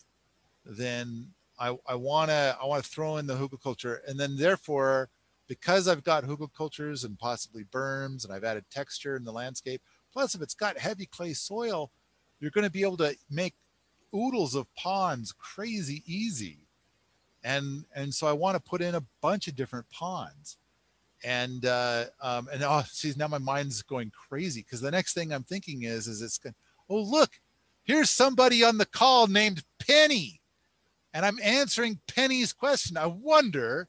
then I want to throw in the hugelkultur, and then therefore, because I've got hugelkulturs and possibly berms, and I've added texture in the landscape. Plus, if it's got heavy clay soil, you're going to be able to make oodles of ponds crazy easy, and so I want to put in a bunch of different ponds. And oh, see, now my mind's going crazy, because the next thing I'm thinking is it's going, oh, look, here's somebody on the call named Penny, and I'm answering Penny's question. I wonder,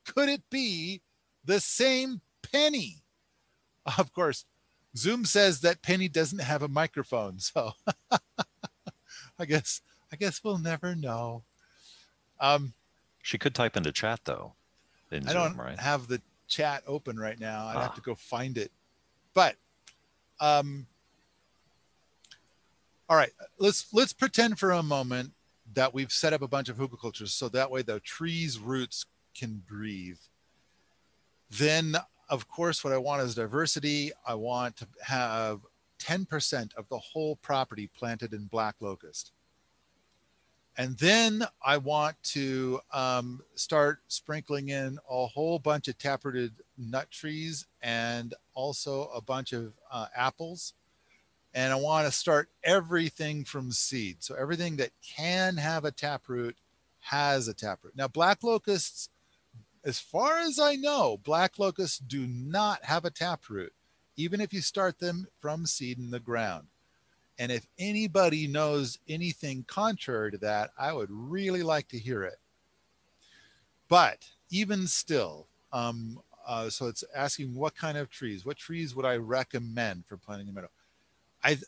could it be the same Penny? Of course, Zoom says that Penny doesn't have a microphone, so I guess we'll never know. She could type into chat though. In I Zoom, don't right? have the chat open right now. I'd have to go find it. But all right, let's pretend for a moment that we've set up a bunch of hugelkulturs, so that way the tree's roots can breathe. Then, of course, what I want is diversity. I want to have 10% of the whole property planted in black locust. And then I want to start sprinkling in a whole bunch of taprooted nut trees, and also a bunch of apples. And I want to start everything from seed. So everything that can have a taproot has a taproot. Now, black locusts, as far as I know, black locusts do not have a taproot, even if you start them from seed in the ground. And if anybody knows anything contrary to that, I would really like to hear it. But even still, so it's asking what kind of trees, what trees would I recommend for planting a meadow?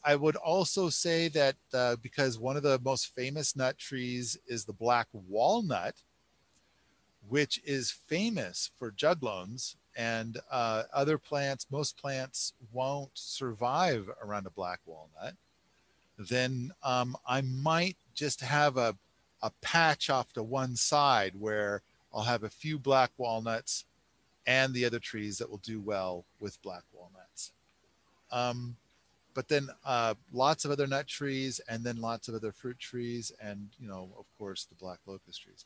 I would also say that because one of the most famous nut trees is the black walnut, which is famous for juglones, and other plants, most plants won't survive around a black walnut, then I might just have a patch off to one side where I'll have a few black walnuts and the other trees that will do well with black walnuts. But then lots of other nut trees, and then lots of other fruit trees, and, of course, the black locust trees.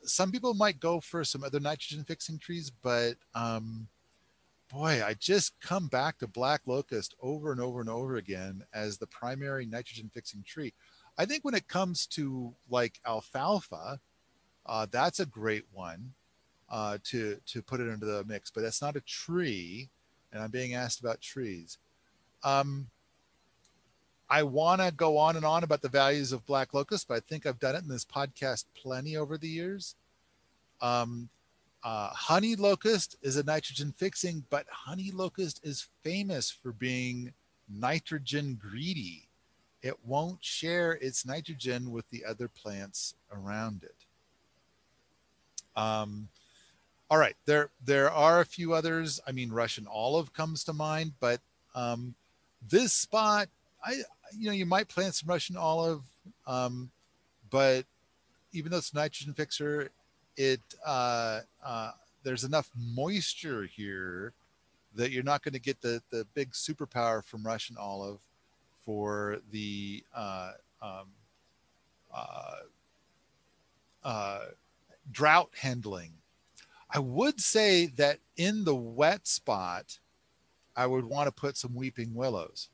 Some people might go for some other nitrogen fixing trees, but boy, I just come back to black locust over and over and over again as the primary nitrogen fixing tree. I think when it comes to like alfalfa, that's a great one to put it into the mix, but that's not a tree, and I'm being asked about trees. I want to go on and on about the values of black locust, but I think I've done it in this podcast plenty over the years. Honey locust is a nitrogen fixing, but honey locust is famous for being nitrogen greedy. It won't share its nitrogen with the other plants around it. All right, there are a few others. I mean, Russian olive comes to mind, but this spot, you might plant some Russian olive, but even though it's a nitrogen fixer, there's enough moisture here that you're not going to get the big superpower from Russian olive for the drought handling. I would say that in the wet spot, I would want to put some weeping willows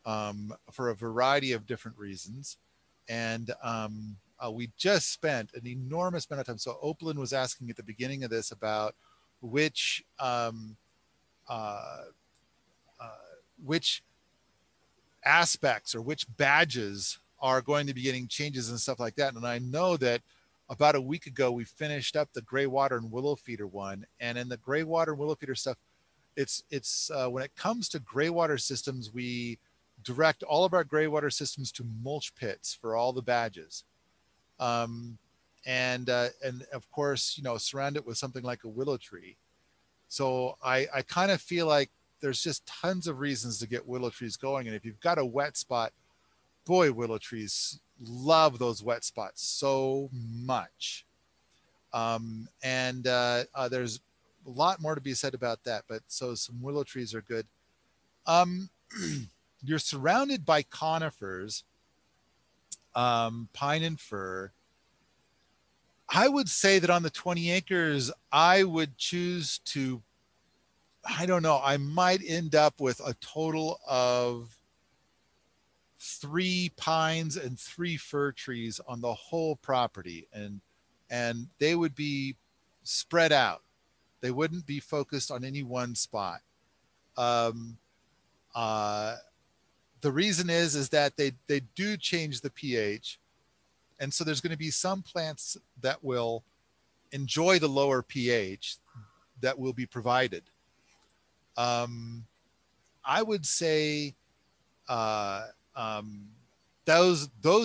for a variety of different reasons. And we just spent an enormous amount of time. So Opalyn was asking at the beginning of this about which aspects or which badges are going to be getting changes and stuff like that. And I know that about a week ago, we finished up the gray water and willow feeder one. And in the gray water and willow feeder stuff, it's when it comes to gray water systems, we direct all of our gray water systems to mulch pits for all the badges. And of course, surround it with something like a willow tree. So I kind of feel like there's just tons of reasons to get willow trees going. And if you've got a wet spot, boy, willow trees love those wet spots so much. There's a lot more to be said about that, but so some willow trees are good. You're surrounded by conifers, pine and fir. I would say that on the 20 acres, I would choose to, I don't know, I might end up with a total of 3 pines and 3 fir trees on the whole property. And they would be spread out. They wouldn't be focused on any one spot. The reason is that they do change the pH. And so there's going to be some plants that will enjoy the lower pH that will be provided. I would say those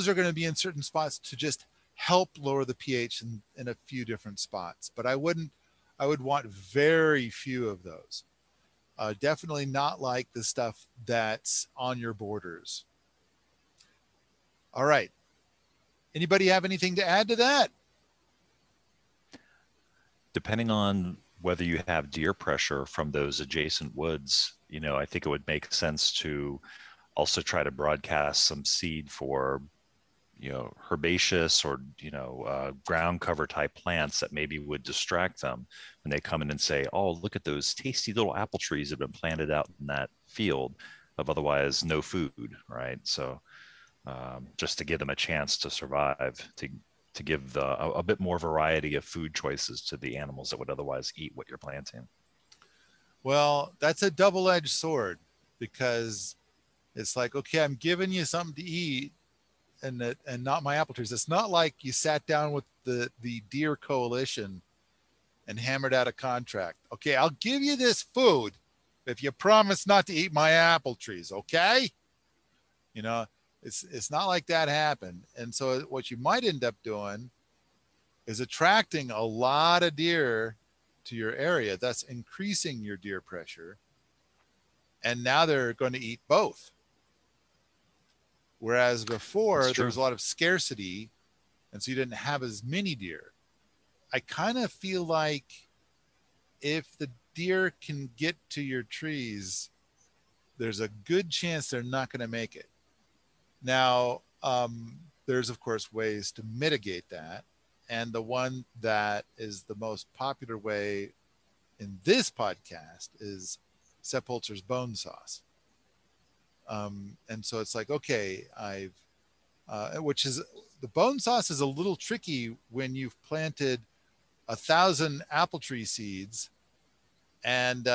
are going to be in certain spots to just help lower the pH in a few different spots. But I would want very few of those. Definitely not like the stuff that's on your borders. All right. Anybody have anything to add to that? Depending on whether you have deer pressure from those adjacent woods, you know, I think it would make sense to also try to broadcast some seed for, you know, herbaceous or, you know, ground cover type plants that maybe would distract them when they come in and say, oh, look at those tasty little apple trees that have been planted out in that field of otherwise no food, right? So just to give them a chance to survive, to give a bit more variety of food choices to the animals that would otherwise eat what you're planting. Well, that's a double-edged sword, because it's like, okay, I'm giving you something to eat and not my apple trees. It's not like you sat down with the Deer Coalition and hammered out a contract. Okay, I'll give you this food if you promise not to eat my apple trees, okay? You know, it's not like that happened. And so what you might end up doing is attracting a lot of deer to your area, thus increasing your deer pressure. And now they're going to eat both. Whereas before there was a lot of scarcity, and so you didn't have as many deer. I kind of feel like if the deer can get to your trees, there's a good chance they're not going to make it. Now, there's, of course, ways to mitigate that. And the one that is the most popular way in this podcast is Sepulchre's bone sauce. And so it's like, okay, which is, the bone sauce is a little tricky when you've planted 1,000 apple tree seeds and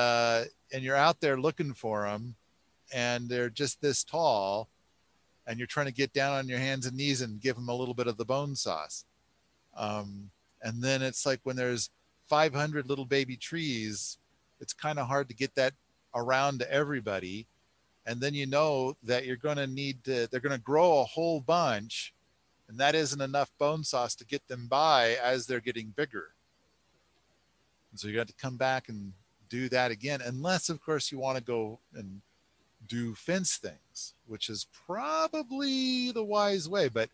you're out there looking for them and they're just this tall, and you're trying to get down on your hands and knees and give them a little bit of the bone sauce. And then it's like when there's 500 little baby trees, it's kind of hard to get that around to everybody. And then you know that you're going to need to, they're going to grow a whole bunch, and that isn't enough bone sauce to get them by as they're getting bigger. And so you got to come back and do that again, unless, of course, you want to go and do fence things, which is probably the wise way. But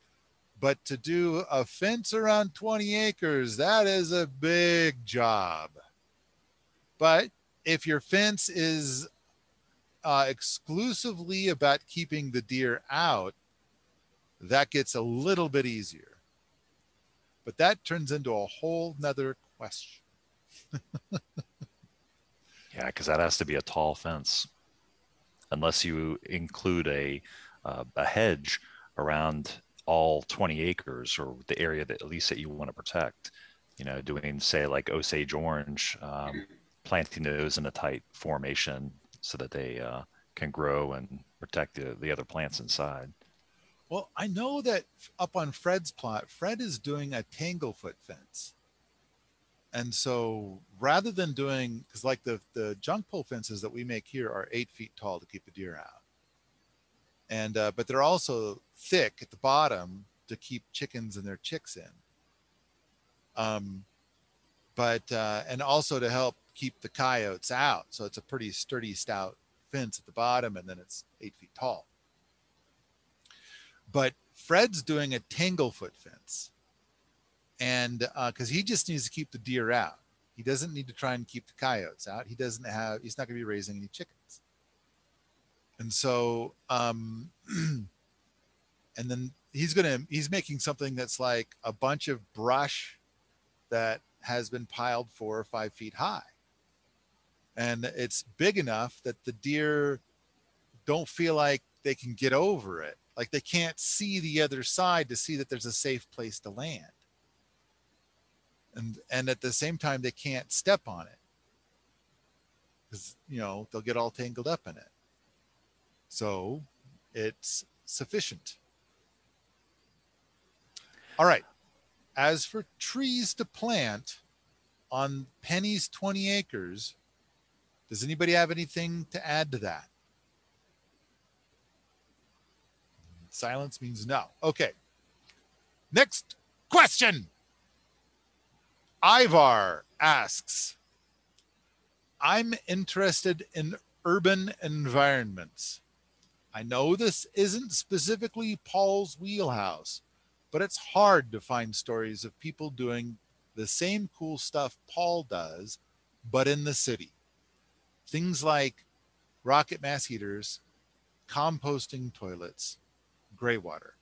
to do a fence around 20 acres, that is a big job. But if your fence is exclusively about keeping the deer out, that gets a little bit easier. But that turns into a whole nother question. Yeah, because that has to be a tall fence, unless you include a hedge around all 20 acres or the area that at least that you want to protect. You know, doing, say, like Osage orange, planting those in a tight formation so that they can grow and protect the other plants inside. Well, I know that up on Fred's plot, Fred is doing a tanglefoot fence. And so rather than doing, because like the junk pole fences that we make here are 8 feet tall to keep the deer out. And but they're also thick at the bottom to keep chickens and their chicks in. And also to help keep the coyotes out. So it's a pretty sturdy, stout fence at the bottom, and then it's 8 feet tall. But Fred's doing a tanglefoot fence, and because he just needs to keep the deer out. He doesn't need to try and keep the coyotes out. He's not going to be raising any chickens. And so, and then he's making something that's like a bunch of brush that has been piled 4 or 5 feet high. And it's big enough that the deer don't feel like they can get over it. Like they can't see the other side to see that there's a safe place to land. And at the same time, they can't step on it because, they'll get all tangled up in it. So it's sufficient. All right. As for trees to plant on Penny's 20 acres, does anybody have anything to add to that? Silence means no. Okay. Next question. Ivar asks, I'm interested in urban environments. I know this isn't specifically Paul's wheelhouse, but it's hard to find stories of people doing the same cool stuff Paul does, but in the city. Things like rocket mass heaters, composting toilets, gray water.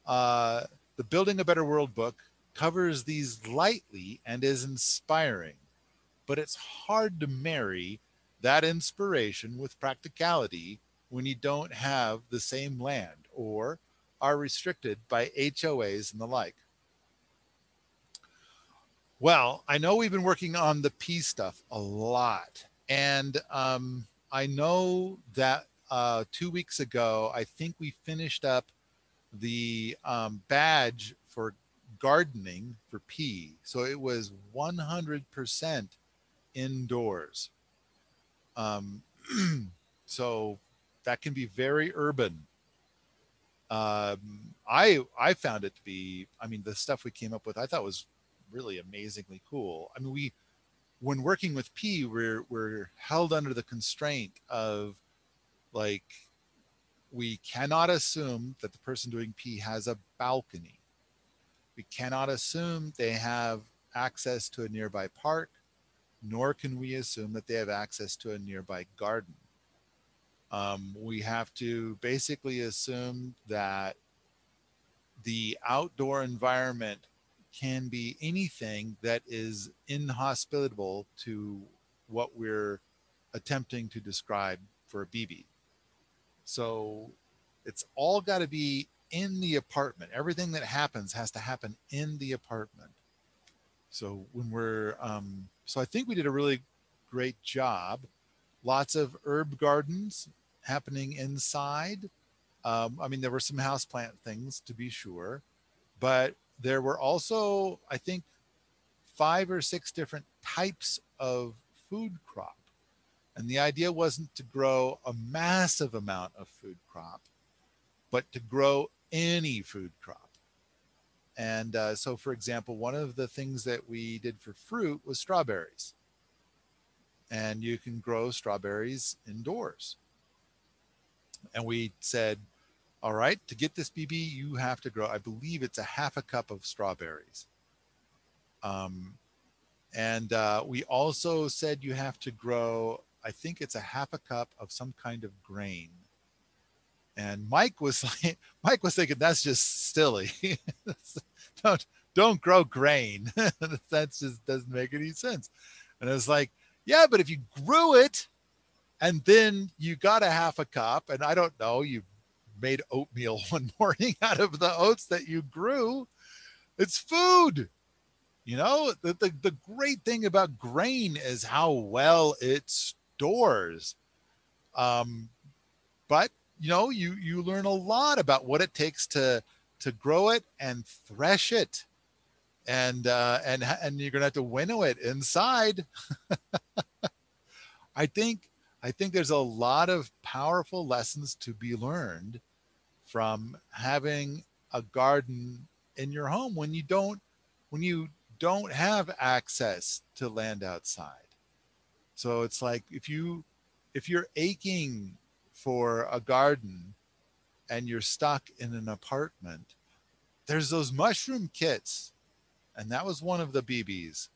The Building a Better World book covers these lightly and is inspiring, but it's hard to marry that inspiration with practicality when you don't have the same land or are restricted by HOAs and the like. Well, I know we've been working on the pea stuff a lot, and I know that 2 weeks ago, I think we finished up the badge for gardening for pea. So it was 100% indoors. So that can be very urban. I found it to be, the stuff we came up with, I thought was really amazingly cool. When working with pea, we're held under the constraint of, like, we cannot assume that the person doing pea has a balcony. We cannot assume they have access to a nearby park, nor can we assume that they have access to a nearby garden. We have to basically assume that the outdoor environment can be anything that is inhospitable to what we're attempting to describe for a BB. So it's all got to be in the apartment. Everything that happens has to happen in the apartment. So when so I think we did a really great job. Lots of herb gardens happening inside. There were some houseplant things, to be sure, but there were also, I think, 5 or 6 different types of food crop. And the idea wasn't to grow a massive amount of food crop, but to grow any food crop. And so, for example, one of the things that we did for fruit was strawberries. And you can grow strawberries indoors. And we said, all right, to get this BB, you have to grow, I believe it's a half a cup of strawberries. We also said you have to grow, I think it's a half a cup of some kind of grain. And Mike was thinking, that's just silly. don't grow grain. That just doesn't make any sense. And I was like, yeah, but if you grew it and then you got a half a cup, and I don't know, you made oatmeal one morning out of the oats that you grew, it's food. The great thing about grain is how well it stores. But you learn a lot about what it takes to grow it and thresh it, and you're gonna have to winnow it inside. I think there's a lot of powerful lessons to be learned from having a garden in your home when you don't have access to land outside. So it's like if you're aching for a garden, and you're stuck in an apartment, there's those mushroom kits. And that was one of the BBs,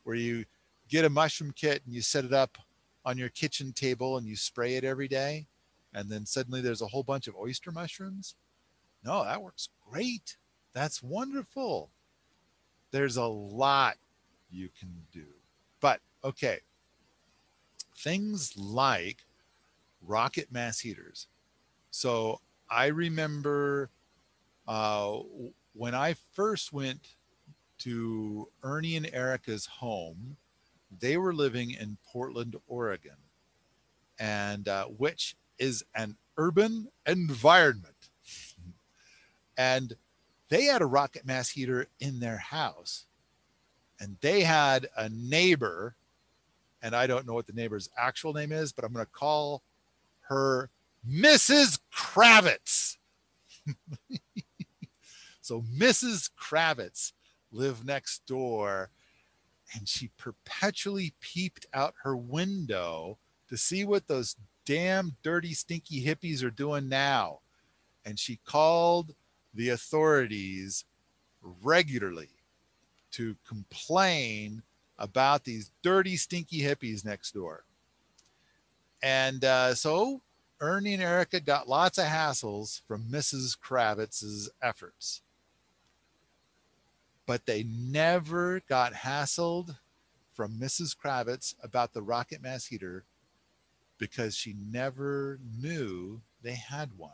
where you get a mushroom kit and you set it up on your kitchen table and you spray it every day. And then suddenly there's a whole bunch of oyster mushrooms. No, that works great. That's wonderful. There's a lot you can do. But okay, things like rocket mass heaters. So I remember when I first went to Ernie and Erica's home, they were living in Portland, Oregon, and which is an urban environment. And they had a rocket mass heater in their house, and they had a neighbor, and I don't know what the neighbor's actual name is, but I'm going to call her Mrs. Kravitz. So Mrs. Kravitz lived next door, and she perpetually peeped out her window to see what those damn dirty, stinky hippies are doing now. And she called the authorities regularly to complain about these dirty, stinky hippies next door. And so Ernie and Erica got lots of hassles from Mrs. Kravitz's efforts. But they never got hassled from Mrs. Kravitz about the rocket mass heater because she never knew they had one.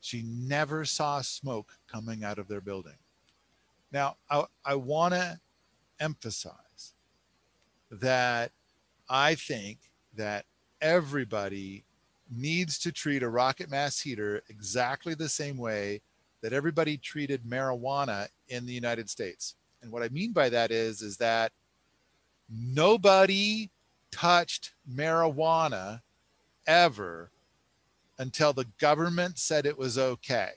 She never saw smoke coming out of their building. Now, I want to emphasize that I think that everybody needs to treat a rocket mass heater exactly the same way that everybody treated marijuana in the United States. And what I mean by that is that nobody touched marijuana ever until the government said it was okay.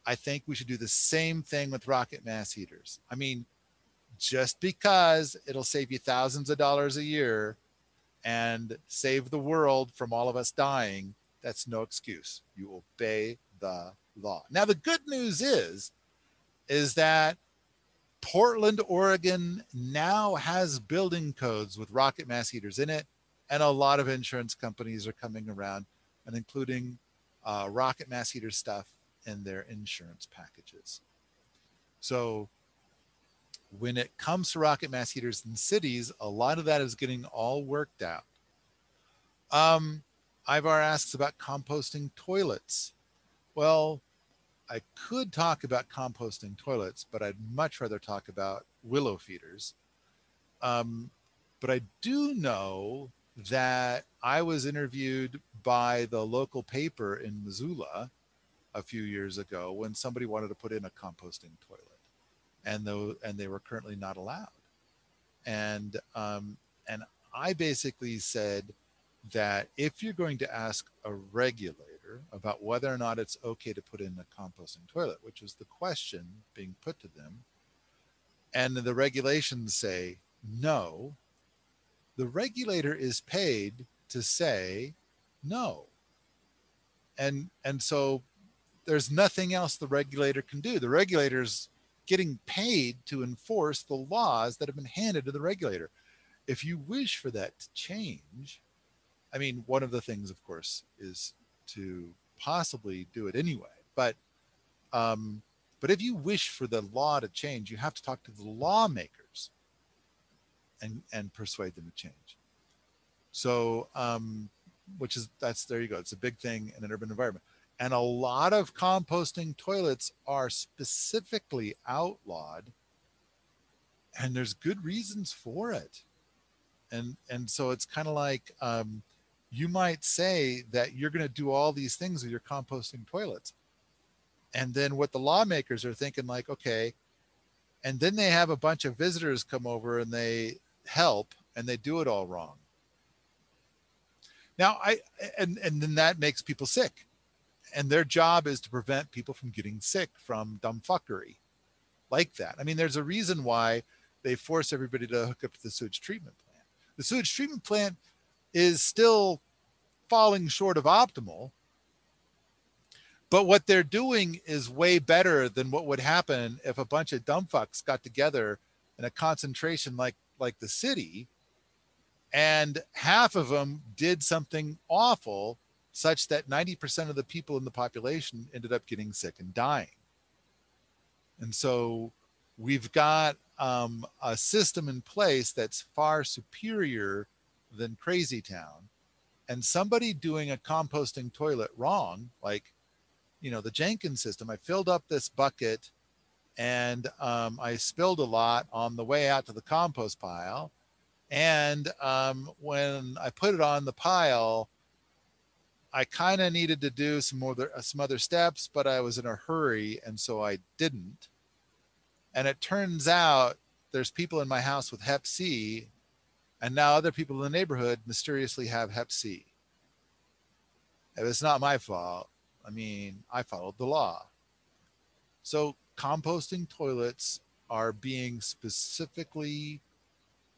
I think we should do the same thing with rocket mass heaters. I mean, just because it'll save you thousands of dollars a year and save the world from all of us dying, that's no excuse. You obey the law. Now, the good news is that Portland, Oregon now has building codes with rocket mass heaters in it, and a lot of insurance companies are coming around and including rocket mass heater stuff in their insurance packages. So when it comes to rocket mass heaters in cities, a lot of that is getting all worked out. Ivar asks about composting toilets. Well, I could talk about composting toilets, but I'd much rather talk about willow feeders. But I do know that I was interviewed by the local paper in Missoula a few years ago when somebody wanted to put in a composting toilet, and they were currently not allowed. And I basically said that if you're going to ask a regulator about whether or not it's okay to put in a composting toilet, which is the question being put to them, and the regulations say no, the regulator is paid to say no. And so there's nothing else the regulator can do. The regulator's getting paid to enforce the laws that have been handed to the regulator. If you wish for that to change, I mean, one of the things, of course, is to possibly do it anyway. But if you wish for the law to change, you have to talk to the lawmakers and persuade them to change. So, there you go. It's a big thing in an urban environment. And a lot of composting toilets are specifically outlawed, and there's good reasons for it. And so it's kind of like, you might say that you're going to do all these things with your composting toilets. And then what the lawmakers are thinking, like, okay, and then they have a bunch of visitors come over and they help and they do it all wrong. Now, and then that makes people sick. And their job is to prevent people from getting sick from dumb fuckery like that. I mean, there's a reason why they force everybody to hook up to the sewage treatment plant. The sewage treatment plant is still falling short of optimal, But what they're doing is way better than what would happen if a bunch of dumb fucks got together in a concentration like the city, and half of them did something awful such that 90% of the people in the population ended up getting sick and dying. And so we've got a system in place that's far superior than Crazy Town. And somebody doing a composting toilet wrong, like, you know, the Jenkins system, I filled up this bucket and I spilled a lot on the way out to the compost pile. And when I put it on the pile, I kind of needed to do some other steps, but I was in a hurry, and so I didn't. And it turns out there's people in my house with Hep C, and now other people in the neighborhood mysteriously have Hep C. It's not my fault. I mean, I followed the law. So composting toilets are being specifically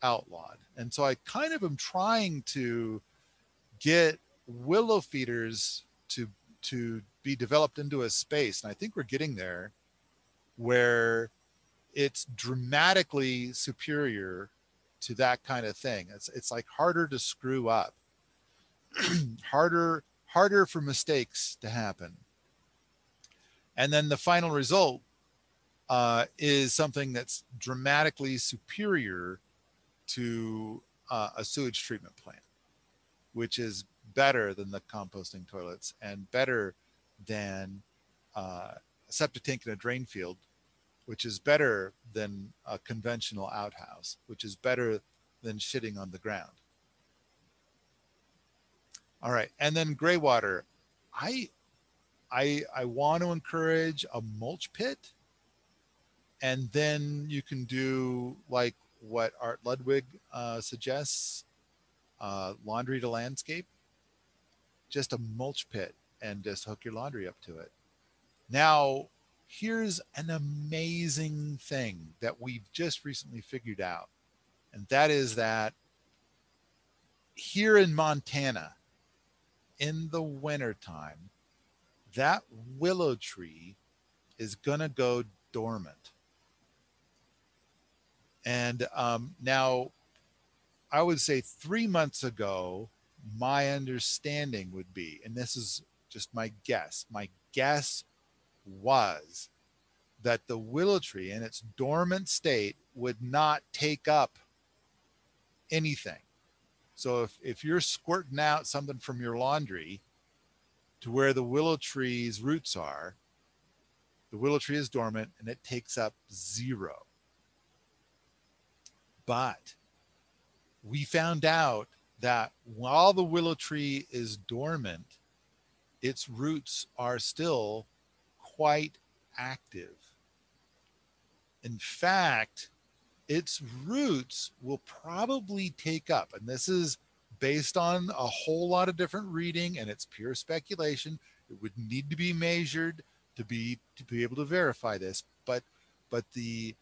outlawed. And so I kind of am trying to get willow feeders to be developed into a space. And I think we're getting there, where it's dramatically superior to that kind of thing. It's like harder to screw up, harder for mistakes to happen. And then the final result is something that's dramatically superior to a sewage treatment plant, which is better than the composting toilets and better than a septic tank in a drain field, which is better than a conventional outhouse, which is better than shitting on the ground. All right, and then gray water. I want to encourage a mulch pit, and then you can do like what Art Ludwig suggests, laundry to landscape, just a mulch pit and just hook your laundry up to it. Now, here's an amazing thing that we've just recently figured out, and that is that here in Montana, in the wintertime, that willow tree is gonna go dormant. And now, I would say 3 months ago, my understanding would be, and this is just my guess was that the willow tree in its dormant state would not take up anything. So if you're squirting out something from your laundry to where the willow tree's roots are, the willow tree is dormant and it takes up zero. But we found out that while the willow tree is dormant, its roots are still quite active. In fact, its roots will probably take up, and this is based on a whole lot of different reading, and it's pure speculation. It would need to be measured to be able to verify this, but the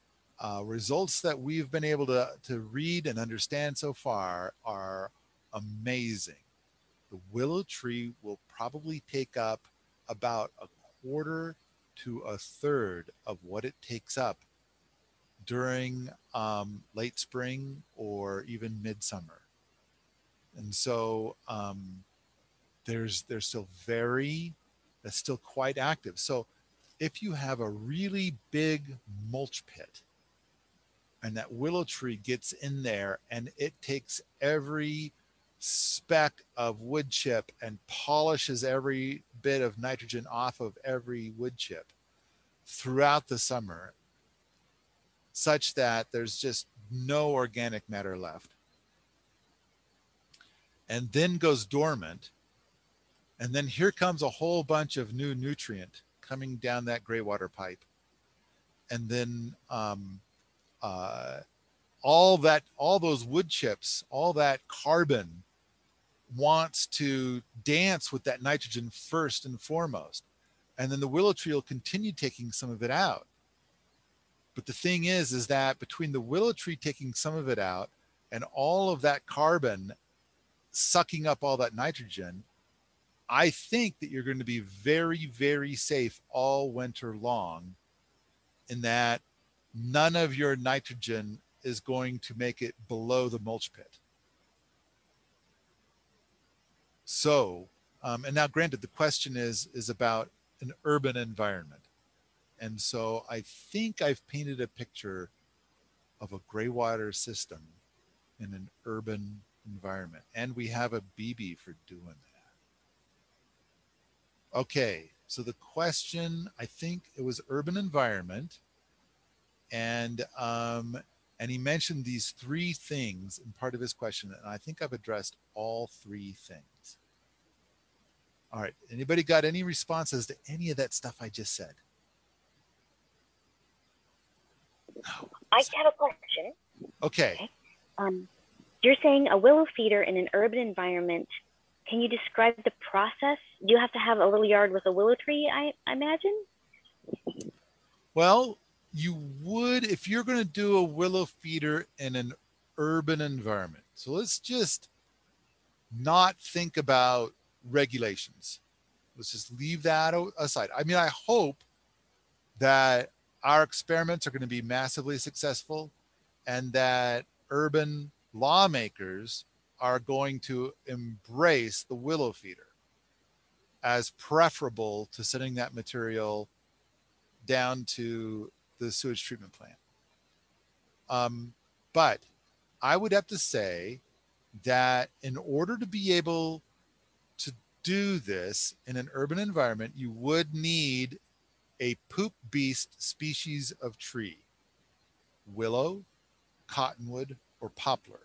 results that we've been able to read and understand so far are amazing. The willow tree will probably take up about a quarter to a third of what it takes up during late spring or even midsummer. And so there's still that's still quite active. So if you have a really big mulch pit and that willow tree gets in there and it takes every speck of wood chip and polishes every bit of nitrogen off of every wood chip throughout the summer, such that there's just no organic matter left, and then goes dormant, and then here comes a whole bunch of new nutrient coming down that gray water pipe, and then all those wood chips, all that carbon wants to dance with that nitrogen first and foremost, and then the willow tree will continue taking some of it out. But the thing is that between the willow tree taking some of it out and all of that carbon sucking up all that nitrogen, I think that you're going to be very, very safe all winter long, in that none of your nitrogen is going to make it below the mulch pit. So, and now granted, the question is about an urban environment. And so I think I've painted a picture of a gray water system in an urban environment. And we have a BB for doing that. Okay, so the question, I think it was urban environment. And he mentioned these three things in part of his question. And I think I've addressed all three things. All right, anybody got any responses to any of that stuff I just said? No. I have a question. Okay. You're saying a willow feeder in an urban environment. Can you describe the process? Do you have to have a little yard with a willow tree, I imagine? Well, you would if you're going to do a willow feeder in an urban environment. So let's just not think about regulations. Let's just leave that aside. I mean, I hope that our experiments are going to be massively successful, and that urban lawmakers are going to embrace the willow feeder as preferable to sending that material down to the sewage treatment plant. But I would have to say that in order to be able to do this in an urban environment, you would need a poop beast species of tree: willow, cottonwood, or poplar.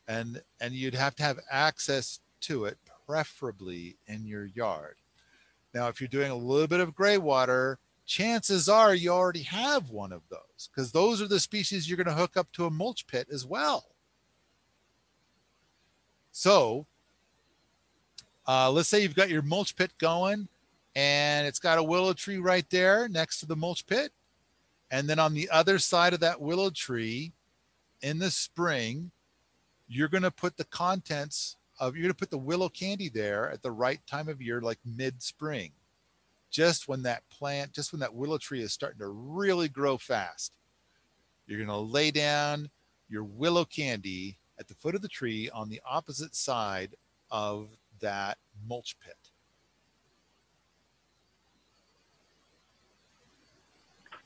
And you'd have to have access to it, preferably in your yard. Now, if you're doing a little bit of gray water, chances are you already have one of those, because those are the species you're going to hook up to a mulch pit as well. So let's say you've got your mulch pit going, and it's got a willow tree right there next to the mulch pit. And then on the other side of that willow tree, in the spring, you're going to put the contents of, you're going to put the willow candy there at the right time of year, like mid-spring, just when that plant, just when that willow tree is starting to really grow fast. You're going to lay down your willow candy at the foot of the tree on the opposite side of that mulch pit.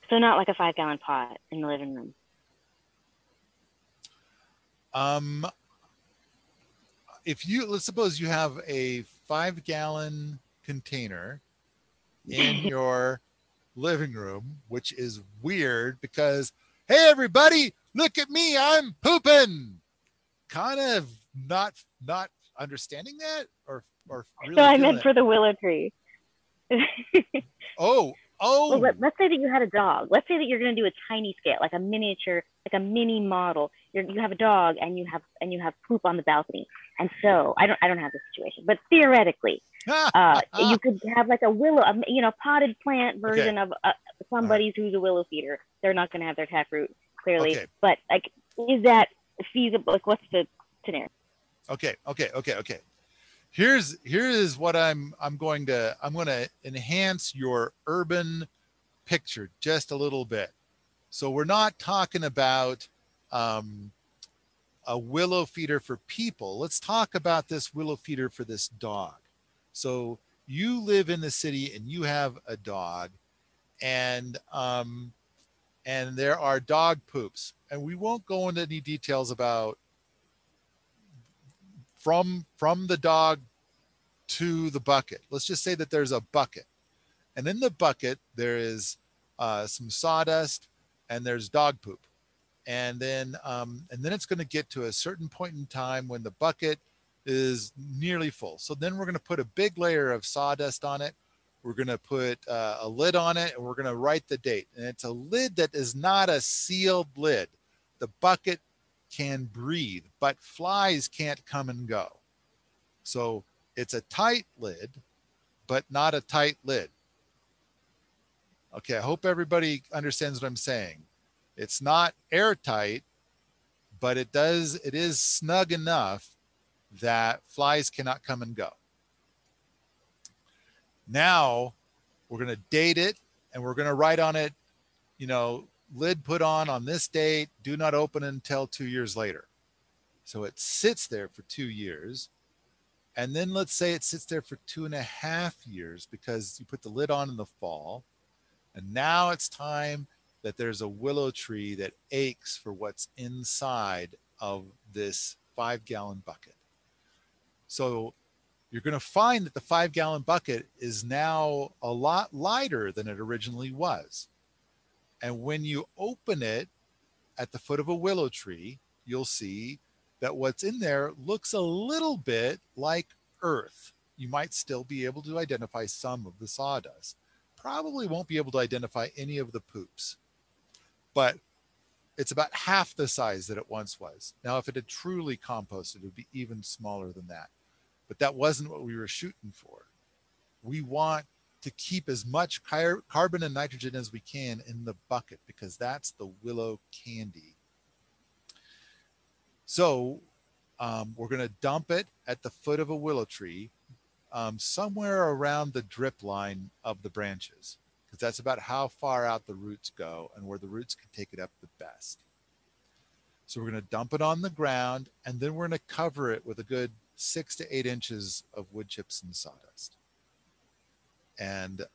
So not like a 5-gallon pot in the living room. If you, let's suppose you have a 5-gallon container in your living room, which is weird because, hey, everybody, look at me, I'm pooping. Kind of not understanding that, or really. So I meant for the willow tree. Oh. Well, let's say that you had a dog. Let's say that you're going to do a tiny scale, like a miniature, like a mini model. You have a dog and you have poop on the balcony. And so I don't have this situation, but theoretically, you could have like a willow, potted plant version of somebody's who's a willow feeder. They're not going to have their taproot clearly, but like, is that feasible? Like, what's the scenario? Okay. Here's what I'm going to enhance your urban picture just a little bit. So we're not talking about a willow feeder for people. Let's talk about this willow feeder for this dog. So you live in the city and you have a dog, and there are dog poops, and we won't go into any details about from the dog to the bucket. Let's just say that there's a bucket, and in the bucket there is some sawdust and there's dog poop, and then it's going to get to a certain point in time when the bucket is nearly full. So then we're going to put a big layer of sawdust on it. We're going to put a lid on it, and we're going to write the date. And it's a lid that is not a sealed lid. The bucket can breathe, but flies can't come and go. So it's a tight lid, but not a tight lid. Okay, I hope everybody understands what I'm saying. It's not airtight, but it is snug enough that flies cannot come and go. Now we're going to date it, and we're going to write on it, lid put on this date, do not open until 2 years later. So it sits there for 2 years. And then let's say it sits there for 2.5 years because you put the lid on in the fall. And now it's time that there's a willow tree that aches for what's inside of this 5-gallon bucket. So you're going to find that the 5-gallon bucket is now a lot lighter than it originally was. And when you open it at the foot of a willow tree, you'll see that what's in there looks a little bit like earth. You might still be able to identify some of the sawdust. Probably won't be able to identify any of the poops, but it's about half the size that it once was. Now, if it had truly composted, it would be even smaller than that. But that wasn't what we were shooting for. We want to keep as much carbon and nitrogen as we can in the bucket because that's the willow candy. So we're going to dump it at the foot of a willow tree, somewhere around the drip line of the branches, because that's about how far out the roots go and where the roots can take it up the best. So we're going to dump it on the ground, and then we're going to cover it with a good 6 to 8 inches of wood chips and sawdust. And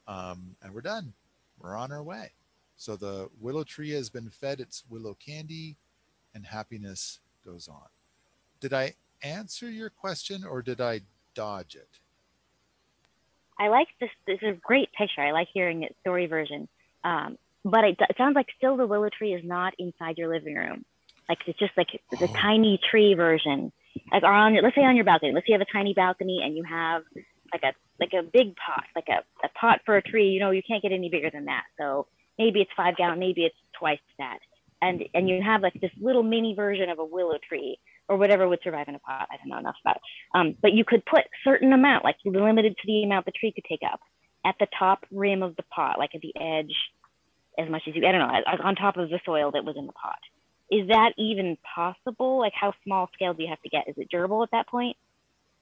we're done. We're on our way. So the willow tree has been fed its willow candy, and happiness goes on. Did I answer your question, or did I dodge it? I like this. This is a great picture. I like hearing it story version. But it sounds like still the willow tree is not inside your living room. Like it's just like the tiny tree version. Like let's say on your balcony. Let's say you have a tiny balcony and you have like a big pot, like a pot for a tree. You can't get any bigger than that. So maybe it's 5 gallon, maybe it's twice that. And you have like this little mini version of a willow tree or whatever would survive in a pot. I don't know enough about it. But you could put certain amount, like limited to the amount the tree could take up, at the top rim of the pot, like at the edge, as much as you, I don't know, on top of the soil that was in the pot. Is that even possible? Like how small scale do you have to get? Is it durable at that point?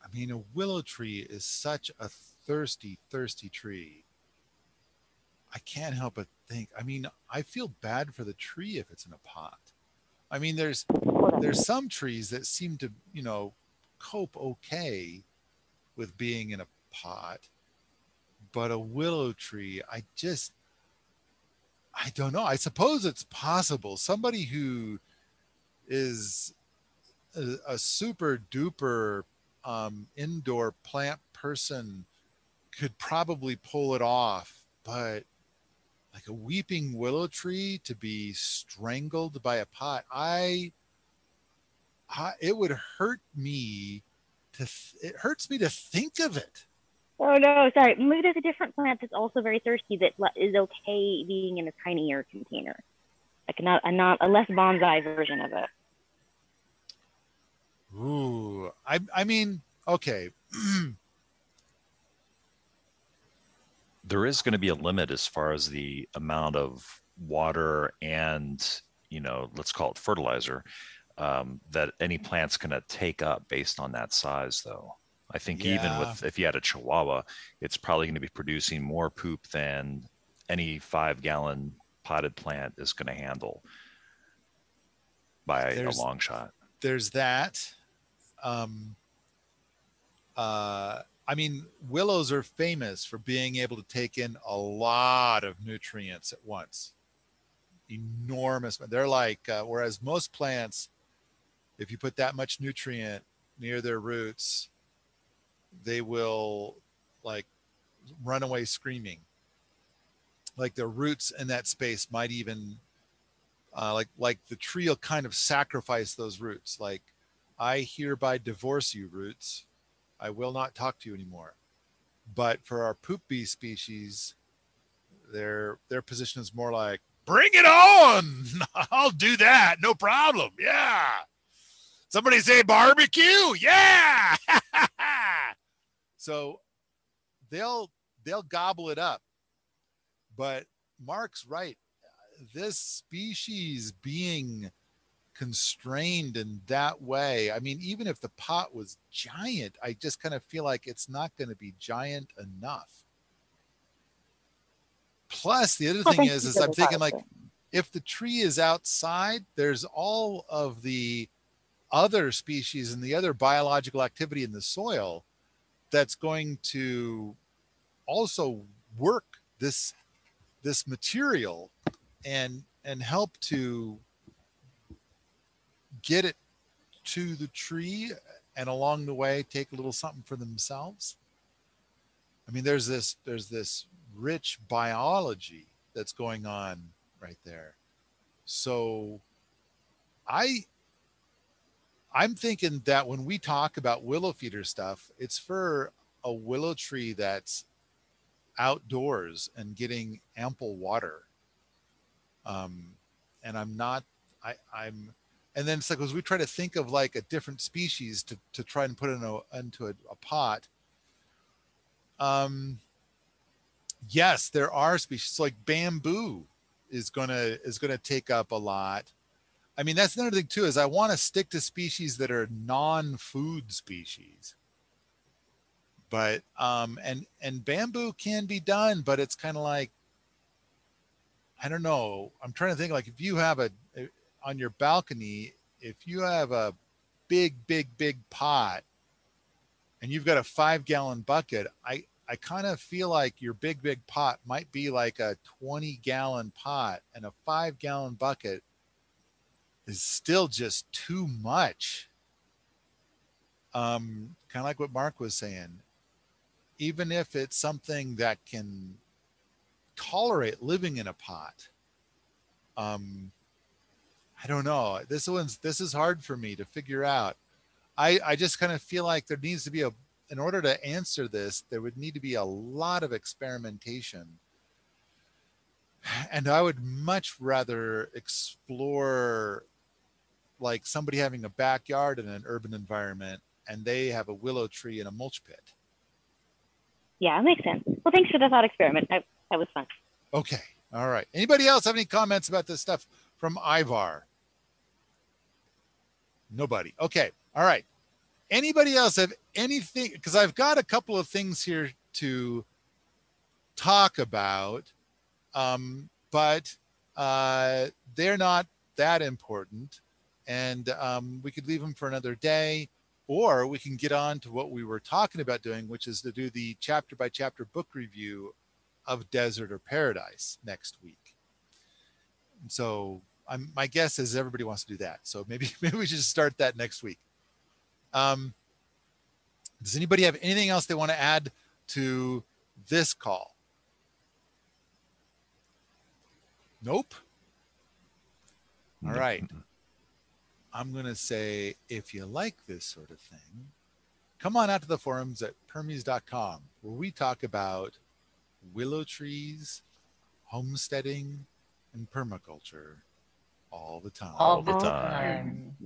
I mean, a willow tree is such a thirsty, thirsty tree. I can't help but think, I feel bad for the tree if it's in a pot. I mean, there's some trees that seem to, cope okay with being in a pot, but a willow tree, I don't know. I suppose it's possible. Somebody who is a super duper indoor plant person could probably pull it off, but like a weeping willow tree to be strangled by a pot, it would hurt me it hurts me to think of it. Oh no, sorry. Maybe there's a different plant that's also very thirsty that is okay being in a tinier container, like not a less bonsai version of it. Ooh, I mean, okay. There is going to be a limit as far as the amount of water and, let's call it fertilizer, that any plant's going to take up based on that size, though. I think even if you had a Chihuahua, it's probably going to be producing more poop than any 5-gallon potted plant is going to handle by a long shot. There's that. Willows are famous for being able to take in a lot of nutrients at once. Enormous. They're like, whereas most plants, if you put that much nutrient near their roots, they will like run away screaming. Like their roots in that space might even, like the tree will kind of sacrifice those roots. Like, I hereby divorce you, roots. I will not talk to you anymore. But for our poop bee species, their position is more like, bring it on. I'll do that. No problem. Yeah. Somebody say barbecue. Yeah. So they'll gobble it up. But Mark's right. This species being constrained in that way, even if the pot was giant, I just kind of feel like it's not going to be giant enough. Plus, the other thing is I'm thinking like, if the tree is outside, there's all of the other species and the other biological activity in the soil that's going to also work this material and help to get it to the tree, and along the way take a little something for themselves. I mean, there's this rich biology that's going on right there. So I'm thinking that when we talk about willow feeder stuff, it's for a willow tree that's outdoors and getting ample water. And and then it's like, as we try to think of like a different species to try and put into a pot. Yes, there are species like bamboo is gonna take up a lot. I mean, that's another thing too, is I want to stick to species that are non-food species. But and bamboo can be done, but it's kind of like, I don't know. I'm trying to think, like, if you have on your balcony, if you have a big pot and you've got a 5-gallon bucket, I kind of feel like your big pot might be like a 20-gallon pot, and a 5-gallon bucket is still just too much. Kind of like what Mark was saying. Even if it's something that can tolerate living in a pot, I don't know. This is hard for me to figure out. I just kind of feel like there needs to be in order to answer this, there would need to be a lot of experimentation. And I would much rather explore like somebody having a backyard in an urban environment and they have a willow tree in a mulch pit. Yeah, it makes sense. Well, thanks for the thought experiment. That was fun. Okay. All right. Anybody else have any comments about this stuff from Ivar? Nobody. Okay. All right. Anybody else have anything? Because I've got a couple of things here to talk about, but they're not that important. And we could leave them for another day, or we can get on to what we were talking about doing, which is to do the chapter by chapter book review of Desert or Paradise next week. And so my guess is everybody wants to do that. So maybe we should start that next week. Does anybody have anything else they want to add to this call? Nope. All right. I'm going to say, if you like this sort of thing, come on out to the forums at permies.com, where we talk about willow trees, homesteading, and permaculture all the time. All the time.